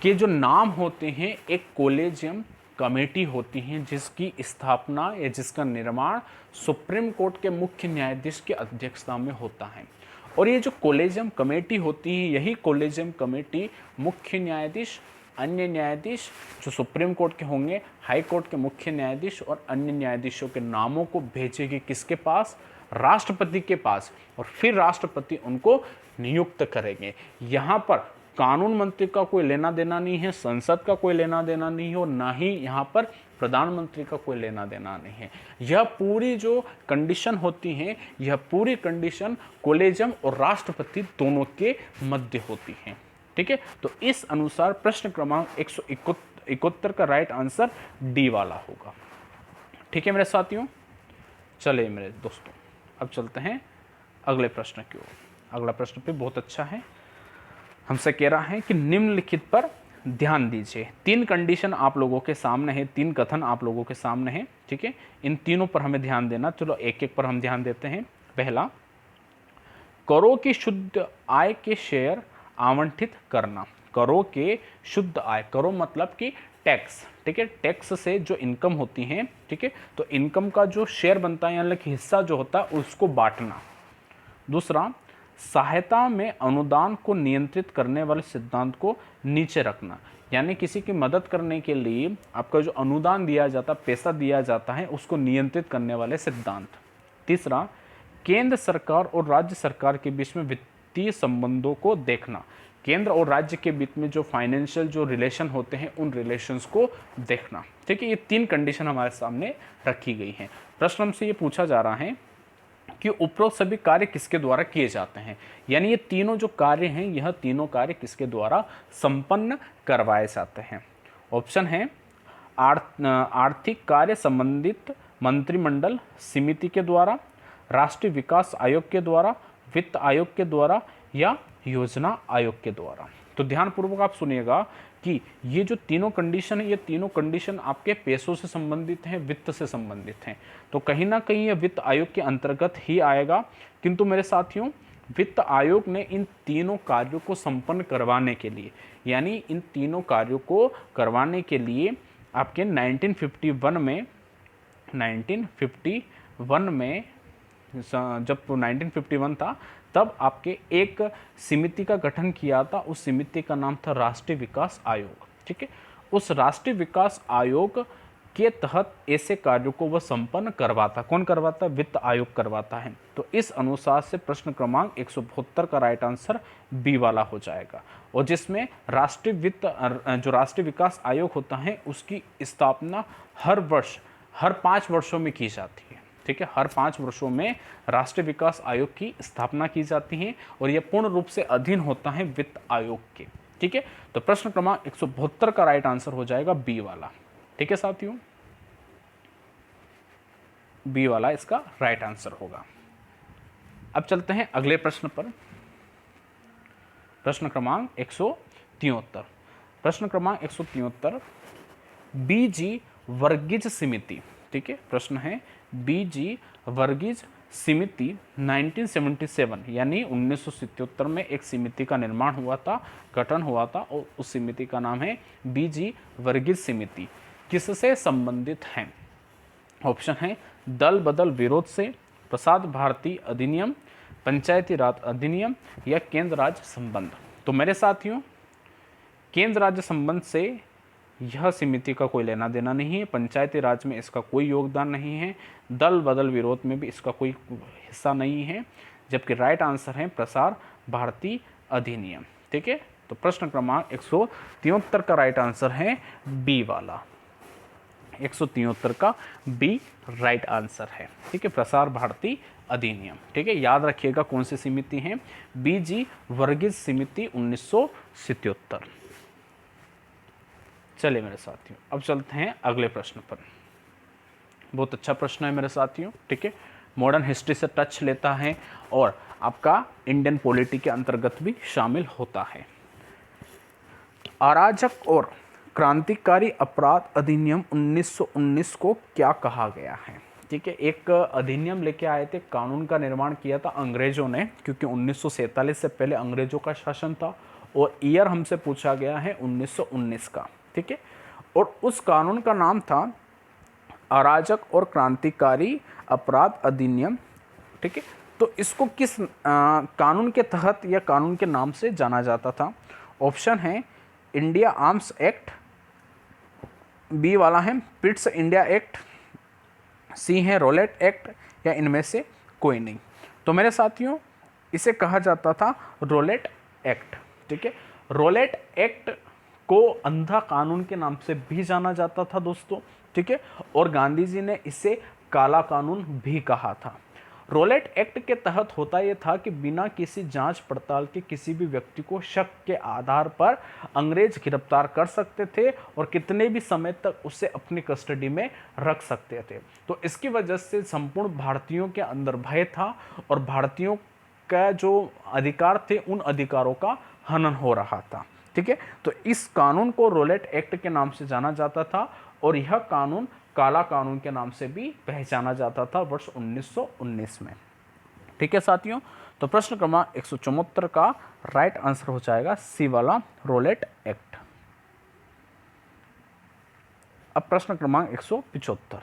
[SPEAKER 2] के जो नाम होते हैं एक कोलेजियम कमेटी होती है जिसकी स्थापना या जिसका निर्माण सुप्रीम कोर्ट के मुख्य न्यायाधीश की अध्यक्षता में होता है। और ये जो कोलेजियम कमेटी होती है यही कोलेजियम कमेटी मुख्य न्यायाधीश, अन्य न्यायाधीश जो सुप्रीम कोर्ट के होंगे, हाई कोर्ट के मुख्य न्यायाधीश और अन्य न्यायाधीशों के नामों को भेजेगी किसके पास, राष्ट्रपति के पास, और फिर राष्ट्रपति उनको नियुक्त करेंगे। यहाँ पर कानून मंत्री का कोई लेना देना नहीं है, संसद का कोई लेना देना नहीं है, और ना ही यहाँ पर प्रधानमंत्री का कोई लेना देना नहीं है। यह पूरी जो कंडीशन होती है, यह पूरी कंडीशन कोलेजियम और राष्ट्रपति दोनों के मध्य होती है, ठीक है। तो इस अनुसार प्रश्न क्रमांक 171 का राइट आंसर डी वाला होगा, ठीक है मेरे साथियों। चलिए मेरे दोस्तों, अब चलते हैं अगले प्रश्न की ओर। अगला प्रश्न भी बहुत अच्छा है, हमसे कह रहा है कि निम्नलिखित पर
[SPEAKER 1] ध्यान दीजिए, 3 कंडीशन आप लोगों के सामने है, 3 कथन आप लोगों के सामने है, ठीक है। इन तीनों पर हमें ध्यान देना। चलो एक एक पर हम ध्यान देते हैं। पहला, करों की शुद्ध आय के शेयर आवंटित करना। करों के शुद्ध आय, करों मतलब कि टैक्स, ठीक है। टैक्स से जो इनकम होती है, ठीक है, तो इनकम का जो शेयर बनता है यानी कि हिस्सा जो होता है उसको बांटना। दूसरा, सहायता में अनुदान को नियंत्रित करने वाले सिद्धांत को नीचे रखना, यानी किसी की मदद करने के लिए आपका जो अनुदान दिया जाता, पैसा दिया जाता है, उसको नियंत्रित करने वाले सिद्धांत। तीसरा, केंद्र सरकार और राज्य सरकार के बीच में वित्तीय संबंधों को देखना, केंद्र और राज्य के बीच में जो फाइनेंशियल जो रिलेशन होते हैं उन रिलेशंस को देखना, ठीक है। ये 3 कंडीशन हमारे सामने रखी गई हैं। प्रश्न हमसे ये पूछा जा रहा है कि उपरोक्त सभी कार्य किसके द्वारा किए जाते हैं, यानी ये तीनों जो कार्य हैं, यह तीनों कार्य किसके द्वारा संपन्न करवाए जाते हैं। ऑप्शन है आर्थिक कार्य संबंधित मंत्रिमंडल समिति के द्वारा, राष्ट्रीय विकास आयोग के द्वारा, वित्त आयोग के द्वारा या योजना आयोग के द्वारा। तो ध्यानपूर्वक आप सुनिएगा कि ये जो तीनों कंडीशन है, ये तीनों कंडीशन आपके पैसों से संबंधित हैं, वित्त से संबंधित हैं। तो कहीं ना कहीं ये वित्त आयोग के अंतर्गत ही आएगा। किंतु मेरे साथियों, वित्त आयोग ने इन तीनों कार्यों को संपन्न करवाने के लिए, यानी इन तीनों कार्यों को करवाने के लिए आपके 1951 में जब 1951 था तब आपके एक समिति का गठन किया था। उस समिति का नाम था राष्ट्रीय विकास आयोग, ठीक है। उस राष्ट्रीय विकास आयोग के तहत ऐसे कार्यों को वह संपन्न करवाता। कौन करवाता? वित्त आयोग करवाता है। तो इस अनुसार से प्रश्न क्रमांक 172 का राइट आंसर बी वाला हो जाएगा। और जिसमें जो राष्ट्रीय विकास आयोग होता है उसकी स्थापना हर 5 वर्षों में की जाती है, ठीक है। हर 5 वर्षों में राष्ट्रीय विकास आयोग की स्थापना की जाती है और यह पूर्ण रूप से अधीन होता है वित्त आयोग के, ठीक है। तो प्रश्न क्रमांक 172 का राइट आंसर हो जाएगा बी वाला, ठीक है साथियों। बी वाला इसका राइट आंसर होगा। अब चलते हैं अगले प्रश्न पर। प्रश्न क्रमांक 173। प्रश्न क्रमांक 173, बीजी वर्गीज समिति, ठीक है। प्रश्न है बीजी वर्गीज समिति 1977 यानी 1977 में एक समिति का निर्माण हुआ था, गठन हुआ था, और उस समिति का नाम है बीजी वर्गीज समिति। किससे संबंधित है? ऑप्शन है दल बदल विरोध से, प्रसार भारती अधिनियम, पंचायती राज अधिनियम या केंद्र राज्य संबंध। तो मेरे साथियों, केंद्र राज्य संबंध से यह समिति का कोई लेना देना नहीं है, पंचायती राज में इसका कोई योगदान नहीं है, दल बदल विरोध में भी इसका कोई हिस्सा नहीं है, जबकि राइट आंसर है प्रसार भारती अधिनियम, ठीक है। तो प्रश्न क्रमांक 173 का राइट आंसर है बी वाला। 173 का बी राइट आंसर है, ठीक है, प्रसार भारती अधिनियम, ठीक है। याद रखिएगा कौन सी समिति है, बीजी वर्गीज समिति 1977। चलिए मेरे साथियों, अब चलते हैं अगले प्रश्न पर। बहुत अच्छा प्रश्न है मेरे साथियों, ठीक है। मॉडर्न हिस्ट्री से टच लेता है और आपका इंडियन पॉलिटी के अंतर्गत भी शामिल होता है। अराजक और क्रांतिकारी अपराध अधिनियम 1919 को क्या कहा गया है? ठीक है, एक अधिनियम लेके आए थे, कानून का निर्माण किया था अंग्रेजों ने, क्योंकि 1947 से पहले अंग्रेजों का शासन था और ईयर हमसे पूछा गया है 1919 का, ठीक है। और उस कानून का नाम था अराजक और क्रांतिकारी अपराध अधिनियम, ठीक है। तो इसको किस कानून के तहत या कानून के नाम से जाना जाता था? ऑप्शन है इंडिया आर्म्स एक्ट, बी वाला है पिट्स इंडिया एक्ट, सी है रोलेट एक्ट, या इनमें से कोई नहीं। तो मेरे साथियों, इसे कहा जाता था रोलेट एक्ट, ठीक है। रोलेट एक्ट को अंधा कानून के नाम से भी जाना जाता था दोस्तों, ठीक है। और गांधी जी ने इसे काला कानून भी कहा था। रोलेट एक्ट के तहत होता यह था कि बिना किसी जांच पड़ताल के किसी भी व्यक्ति को शक के आधार पर अंग्रेज गिरफ्तार कर सकते थे और कितने भी समय तक उसे अपनी कस्टडी में रख सकते थे। तो इसकी वजह से संपूर्ण भारतीयों के अंदर भय था और भारतीयों का जो अधिकार थे उन अधिकारों का हनन हो रहा था। ठीक है। तो इस कानून को रोलेट एक्ट के नाम से जाना जाता था और यह कानून काला कानून के नाम से भी पहचाना जाता था वर्ष 1919 में। ठीक है साथियों, तो प्रश्न क्रमांक 174 का राइट आंसर हो जाएगा सी वाला रोलेट एक्ट। अब प्रश्न क्रमांक 175,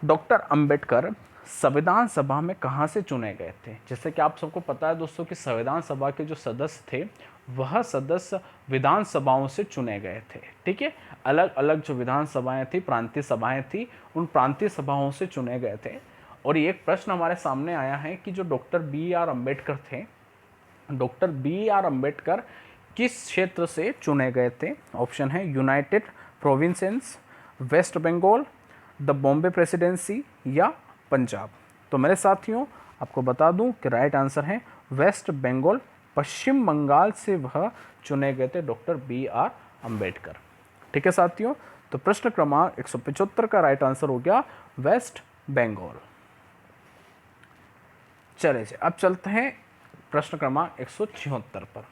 [SPEAKER 1] डॉक्टर अंबेडकर संविधान सभा में कहां से चुने गए थे? जैसे कि आप सबको पता है दोस्तों कि संविधान सभा के जो सदस्य थे वह सदस्य विधानसभाओं से चुने गए थे। ठीक है, अलग अलग जो विधानसभाएं थी, प्रांतीय सभाएं थी, उन प्रांतीय सभाओं से चुने गए थे। और ये एक प्रश्न हमारे सामने आया है कि जो डॉक्टर बी आर अम्बेडकर थे, डॉक्टर बी आर अम्बेडकर किस क्षेत्र से चुने गए थे? ऑप्शन है United Provinces, West Bengal, the Bombay presidency या पंजाब। तो मेरे साथियों आपको बता दूं कि राइट आंसर है वेस्ट बंगाल, पश्चिम बंगाल से वह चुने गए थे डॉक्टर बी आर अम्बेडकर। ठीक है साथियों, तो प्रश्न क्रमांक 175 का राइट आंसर हो गया वेस्ट बंगाल। चलिए अब चलते हैं प्रश्न क्रमांक 176 पर।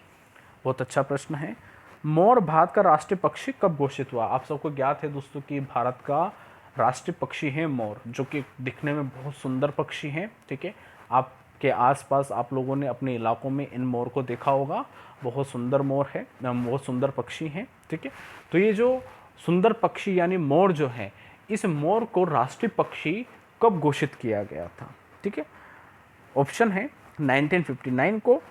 [SPEAKER 1] बहुत अच्छा प्रश्न है। मोर भारत का राष्ट्रीय पक्षी कब घोषित हुआ? आप सबको ज्ञात है दोस्तों कि भारत का राष्ट्रीय पक्षी है मोर, जो कि दिखने में बहुत सुंदर पक्षी है। ठीक है, आपके आसपास आप लोगों ने अपने इलाकों में इन मोर को देखा होगा। बहुत सुंदर मोर है, बहुत सुंदर पक्षी है। ठीक है, तो ये जो सुंदर पक्षी यानी मोर जो है, इस मोर को राष्ट्रीय पक्षी कब घोषित किया गया था? ठीक है, ऑप्शन है 1959 को,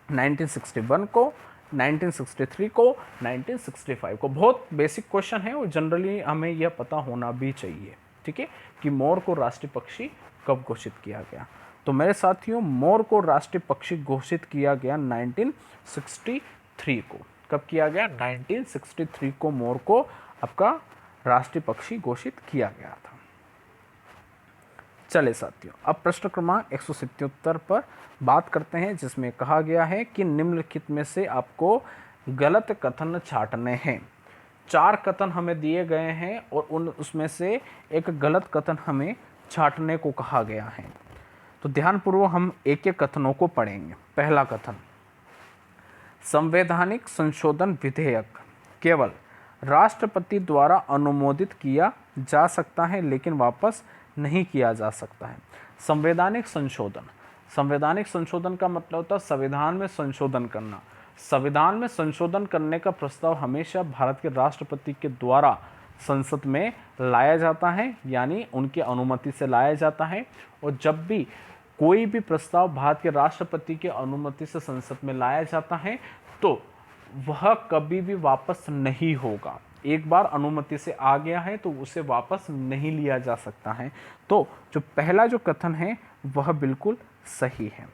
[SPEAKER 1] 1961 को, 1963 को, 1965 को। बहुत बेसिक क्वेश्चन है और जनरली हमें यह पता होना भी चाहिए। ठीक है, कि मोर को राष्ट्रीय पक्षी कब घोषित किया गया। तो मेरे साथियों मोर को राष्ट्रीय पक्षी घोषित किया गया 1963 को। कब किया गया? 1963 को मोर को आपका राष्ट्रीय पक्षी घोषित किया गया था। चले साथियों, अब प्रश्न क्रमांक 177 पर बात करते हैं, जिसमें कहा गया है कि निम्नलिखित में से आपको गलत कथन छांटने हैं। 4 कथन हमें दिए गए हैं और उसमें से एक गलत कथन हमें छांटने को कहा गया है। तो ध्यानपूर्वक हम एक एक कथनों को पढ़ेंगे। पहला कथन, संवैधानिक संशोधन विधेयक केवल राष्ट्रपति द्वारा अनुमोदित किया जा सकता है लेकिन वापस नहीं किया जा सकता है। संवैधानिक संशोधन, संवैधानिक संशोधन का मतलब होता है संविधान में संशोधन करना। संविधान में संशोधन करने का प्रस्ताव हमेशा भारत के राष्ट्रपति के द्वारा संसद में लाया जाता है, यानी उनकी अनुमति से लाया जाता है। और जब भी कोई भी प्रस्ताव भारत के राष्ट्रपति की अनुमति से संसद में लाया जाता है तो वह कभी भी वापस नहीं होगा। एक बार अनुमति से आ गया है तो उसे वापस नहीं लिया जा सकता है। तो जो पहला जो कथन है वह बिल्कुल सही है।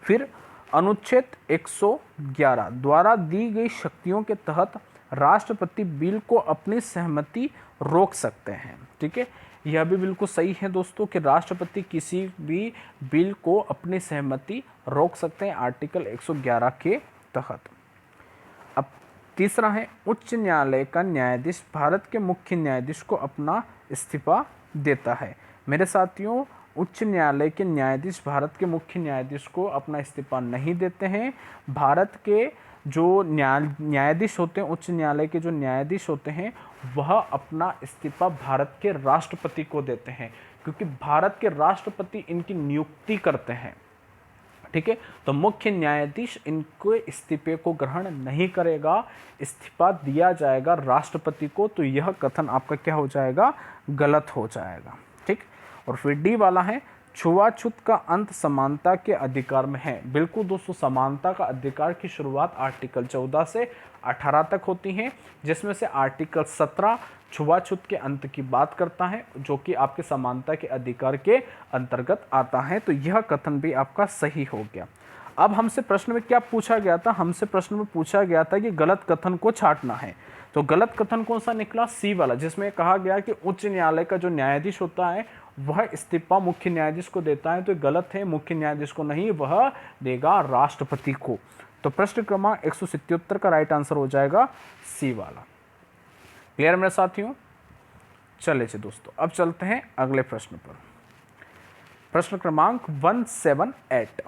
[SPEAKER 1] फिर अनुच्छेद 111 द्वारा दी गई शक्तियों के तहत राष्ट्रपति बिल को अपनी सहमति रोक सकते हैं। ठीक है, यह भी बिल्कुल सही है दोस्तों कि राष्ट्रपति किसी भी बिल को अपनी सहमति रोक सकते हैं आर्टिकल 111 के तहत। अब तीसरा है, उच्च न्यायालय का न्यायाधीश भारत के मुख्य न्यायाधीश को अपना इस्तीफा देता है। मेरे साथियों, उच्च न्यायालय के न्यायाधीश भारत के मुख्य न्यायाधीश को अपना इस्तीफा नहीं देते हैं। भारत के जो न्यायाधीश होते हैं, उच्च न्यायालय के जो न्यायाधीश होते हैं, वह अपना इस्तीफा भारत के राष्ट्रपति को देते हैं, क्योंकि भारत के राष्ट्रपति इनकी नियुक्ति करते हैं। ठीक है, तो मुख्य न्यायाधीश इनके इस्तीफे को ग्रहण नहीं करेगा, इस्तीफा दिया जाएगा राष्ट्रपति को। तो यह कथन आपका क्या हो जाएगा? गलत हो जाएगा। ठीक, और फिर डी वाला है, छुआछूत का अंत समानता के अधिकार में है। बिल्कुल दोस्तों, समानता का अधिकार की शुरुआत आर्टिकल 14 से 18 तक होती है, जिसमें से आर्टिकल 17 छुआछूत के अंत की बात करता है, जो कि आपके समानता के अधिकार के अंतर्गत आता है। तो यह कथन भी आपका सही हो गया। अब हमसे प्रश्न में क्या पूछा गया था? हमसे प्रश्न में पूछा गया था कि गलत कथन को छांटना है। तो गलत कथन कौन सा निकला? सी वाला, जिसमें कहा गया कि उच्च न्यायालय का जो न्यायाधीश होता है वह इस्तीफा मुख्य न्यायाधीश को देता है। तो गलत है, मुख्य न्यायाधीश को नहीं, वह देगा राष्ट्रपति को। तो प्रश्न क्रमांक 177 का राइट आंसर हो जाएगा सी वाला। क्लियर मेरे साथियों? चले दोस्तों, अब चलते हैं अगले प्रश्न पर। प्रश्न क्रमांक 178,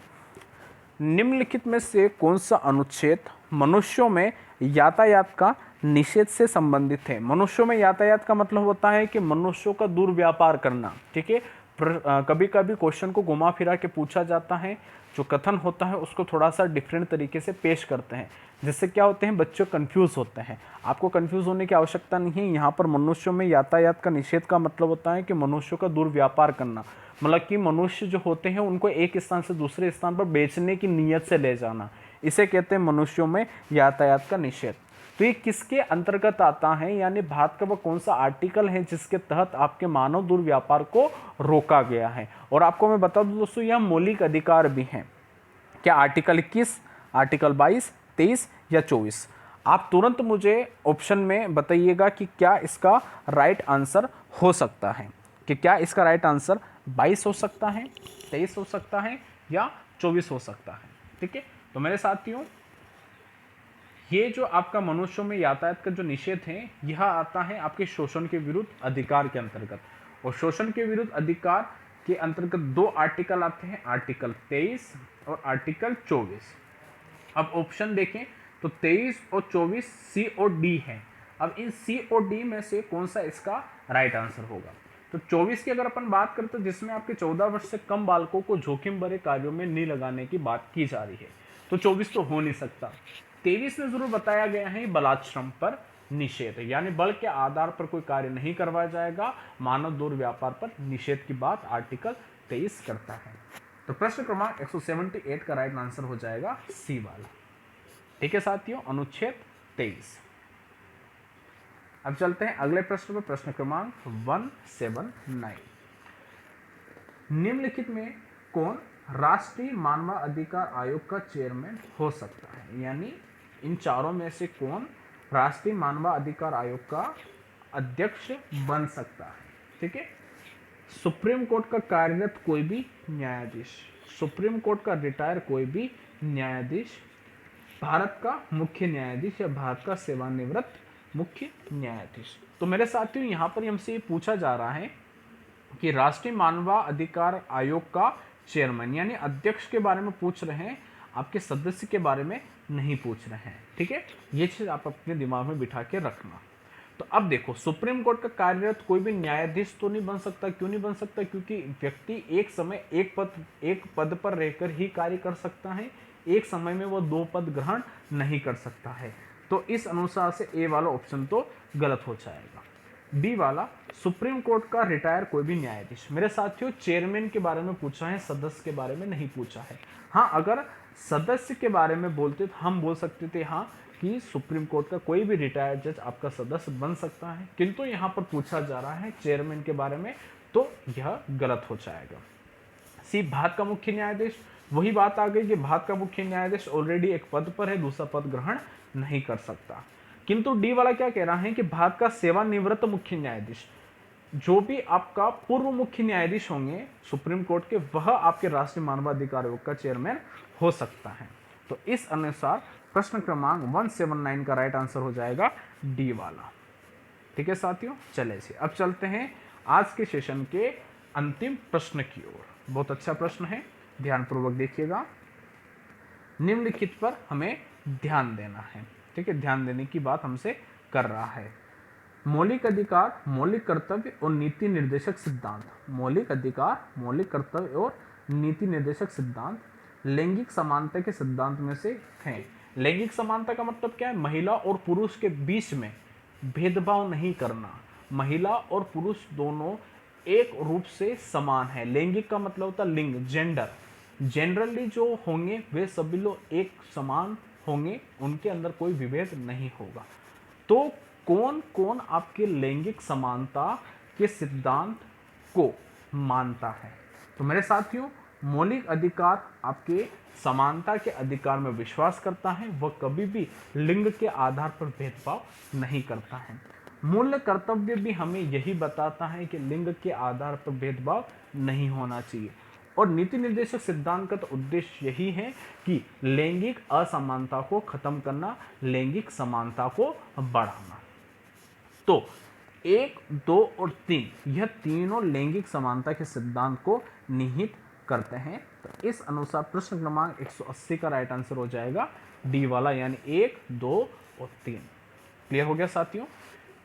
[SPEAKER 1] निम्नलिखित में से कौन सा अनुच्छेद मनुष्यों में यातायात का निषेध से संबंधित है? मनुष्यों में यातायात का मतलब होता है कि मनुष्यों का दुर्व्यापार करना, ठीक है। कभी कभी क्वेश्चन को घुमा फिरा के पूछा जाता है, जो कथन होता है उसको थोड़ा सा डिफरेंट तरीके से पेश करते हैं, जिससे क्या होते हैं, बच्चे कंफ्यूज होते हैं। आपको कंफ्यूज होने की आवश्यकता नहीं है। यहाँ पर मनुष्यों में यातायात का निषेध का मतलब होता है कि मनुष्यों का दुर्व्यापार करना, मतलब कि मनुष्य जो होते हैं उनको एक स्थान से दूसरे स्थान पर बेचने की नीयत से ले जाना, इसे कहते हैं मनुष्यों में यातायात का निषेध। तो ये किसके अंतर्गत आता है, यानी भारत का वो कौन सा आर्टिकल है जिसके तहत आपके मानव दुर्व्यापार को रोका गया है? और आपको मैं बता दूं दोस्तों, यह मौलिक अधिकार भी है। क्या आर्टिकल 21, आर्टिकल 22, 23 या 24? आप तुरंत मुझे ऑप्शन में बताइएगा कि क्या इसका राइट आंसर हो सकता है, कि क्या इसका राइट आंसर 22 हो सकता है, 23 हो सकता है या 24 हो सकता है। ठीक है, तो मेरे साथियों, ये जो आपका मनुष्यों में यातायात का जो निषेध है, यह आता है आपके शोषण के विरुद्ध अधिकार के अंतर्गत। और शोषण के विरुद्ध अधिकार के अंतर्गत दो आर्टिकल आते हैं, आर्टिकल 23 और आर्टिकल 24। अब ऑप्शन देखें तो 23 और 24 सी और डी है। अब इन सी और डी में से कौन सा इसका राइट आंसर होगा? तो 24 की अगर अपन बात करें तो जिसमें आपके 14 वर्ष से कम बालकों को जोखिम भरे कार्यों में नहीं लगाने की बात की जा रही है, तो 24 तो हो नहीं सकता। 23 में जरूर बताया गया है बलात्श्रम पर निषेध, यानी बल के आधार पर कोई कार्य नहीं करवाया जाएगा, मानव दुर्व्यापार पर निषेध की बात आर्टिकल 23 करता है। तो प्रश्न क्रमांक 178 का राइट आंसर हो जाएगा सी वाला। ठीक है साथियों, अनुच्छेद 23। अब चलते हैं अगले प्रश्न पर, प्रश्न क्रमांक 179। निम्नलिखित में कौन राष्ट्रीय मानवाधिकार आयोग का चेयरमैन हो सकता है? यानी इन चारों में से कौन राष्ट्रीय मानवाधिकार आयोग का अध्यक्ष बन सकता है? ठीक है, सुप्रीम कोर्ट का कार्यरत कोई भी न्यायाधीश, सुप्रीम कोर्ट का रिटायर कोई भी न्यायाधीश, भारत का मुख्य न्यायाधीश या भारत का सेवानिवृत्त मुख्य न्यायाधीश। तो मेरे साथियों, यहाँ पर हमसे ये पूछा जा रहा है कि राष्ट्रीय मानवाधिकार आयोग का चेयरमैन यानी अध्यक्ष के बारे में पूछ रहे हैं, आपके सदस्य के बारे में नहीं पूछ रहे हैं। ठीक है, ये चीज आप अपने दिमाग में बिठा के रखना। तो अब देखो, सुप्रीम कोर्ट का कार्यरत कोई भी न्यायाधीश तो नहीं बन सकता। क्यों नहीं बन सकता? क्योंकि व्यक्ति एक समय एक पद पर रहकर ही कार्य कर सकता है, एक समय में वो दो पद ग्रहण नहीं कर सकता है। तो इस अनुसार से ए वाला ऑप्शन तो गलत हो जाएगा। बी वाला, सुप्रीम कोर्ट का रिटायर कोई भी न्यायाधीश। मेरे साथियों, चेयरमैन के बारे में पूछा है, सदस्य के बारे में नहीं पूछा है। हाँ, अगर सदस्य के बारे में बोलते तो हम बोल सकते थे हाँ कि सुप्रीम कोर्ट का कोई भी रिटायर्ड जज आपका सदस्य बन सकता है, किंतु यहाँ पर पूछा जा रहा है चेयरमैन के बारे में, तो यह गलत हो जाएगा। सी, भारत का मुख्य न्यायाधीश, वही बात आ गई कि भारत का मुख्य न्यायाधीश ऑलरेडी एक पद पर है, दूसरा पद ग्रहण नहीं कर सकता। किंतु डी वाला क्या कह रहा है कि भारत का सेवानिवृत्त मुख्य न्यायाधीश, जो भी आपका पूर्व मुख्य न्यायाधीश होंगे सुप्रीम कोर्ट के, वह आपके राष्ट्रीय मानवाधिकार आयोग का चेयरमैन हो सकता है। तो इस अनुसार प्रश्न क्रमांक 179 का राइट आंसर हो जाएगा डी वाला। ठीक है साथियों, चले जी अब चलते हैं आज के सेशन के अंतिम प्रश्न की ओर। बहुत अच्छा प्रश्न है, ध्यानपूर्वक देखिएगा। निम्नलिखित पर हमें ध्यान देना है। ठीक है, ध्यान देने की बात हमसे कर रहा है। मौलिक अधिकार, मौलिक कर्तव्य और नीति निर्देशक सिद्धांत। मौलिक अधिकार, मौलिक कर्तव्य और नीति निर्देशक सिद्धांत लैंगिक समानता के सिद्धांत में से हैं। लैंगिक समानता का मतलब क्या है? महिला और पुरुष के बीच में भेदभाव नहीं करना, महिला और पुरुष दोनों एक रूप से समान है। लैंगिक का मतलब होता है लिंग, जेंडर। जनरली जो होंगे वे सभी लोग एक समान होंगे, उनके अंदर कोई विभेद नहीं होगा। तो कौन कौन आपके लैंगिक समानता के सिद्धांत को मानता है? तो मेरे साथियों, मौलिक अधिकार आपके समानता के अधिकार में विश्वास करता है, वह कभी भी लिंग के आधार पर भेदभाव नहीं करता है। मूल्य कर्तव्य भी हमें यही बताता है कि लिंग के आधार पर भेदभाव नहीं होना चाहिए। और नीति निर्देशक सिद्धांत का तो उद्देश्य यही है कि लैंगिक असमानता को खत्म करना, लैंगिक समानता को बढ़ाना। तो 1, 2 और 3 यह तीनों लैंगिक समानता के सिद्धांत को निहित करते हैं। तो इस अनुसार प्रश्न क्रमांक 180 का राइट आंसर हो जाएगा डी वाला, यानी 1, 2 और 3। क्लियर हो गया साथियों?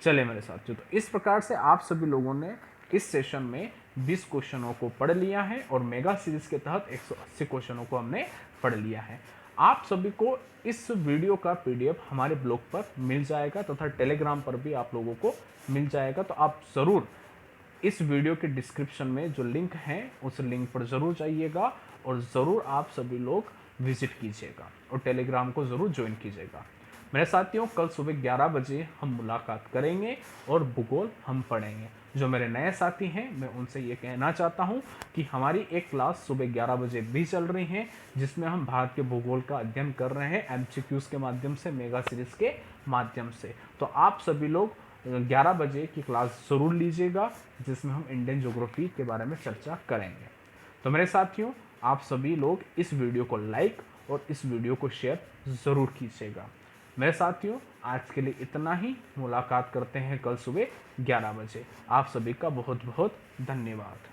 [SPEAKER 1] चले मेरे साथियों, तो इस प्रकार से आप सभी लोगों ने इस सेशन में 20 क्वेश्चनों को पढ़ लिया है और मेगा सीरीज के तहत 180 क्वेश्चनों को हमने पढ़ लिया है। आप सभी को इस वीडियो का पीडीएफ हमारे ब्लॉग पर मिल जाएगा तथा टेलीग्राम पर भी आप लोगों को मिल जाएगा। तो आप ज़रूर इस वीडियो के डिस्क्रिप्शन में जो लिंक है उस लिंक पर ज़रूर जाइएगा और ज़रूर आप सभी लोग विजिट कीजिएगा और टेलीग्राम को ज़रूर ज्वाइन कीजिएगा। मेरे साथियों, कल सुबह 11 बजे हम मुलाकात करेंगे और भूगोल हम पढ़ेंगे। जो मेरे नए साथी हैं, मैं उनसे ये कहना चाहता हूँ कि हमारी एक क्लास सुबह 11 बजे भी चल रही है, जिसमें हम भारत के भूगोल का अध्ययन कर रहे हैं एमसीक्यूज़ के माध्यम से, मेगा सीरीज़ के माध्यम से। तो आप सभी लोग 11 बजे की क्लास ज़रूर लीजिएगा, जिसमें हम इंडियन ज्योग्राफी के बारे में चर्चा करेंगे। तो मेरे साथियों, आप सभी लोग इस वीडियो को लाइक और इस वीडियो को शेयर ज़रूर कीजिएगा। मेरे साथियों, आज के लिए इतना ही। मुलाकात करते हैं कल सुबह 11 बजे। आप सभी का बहुत बहुत धन्यवाद।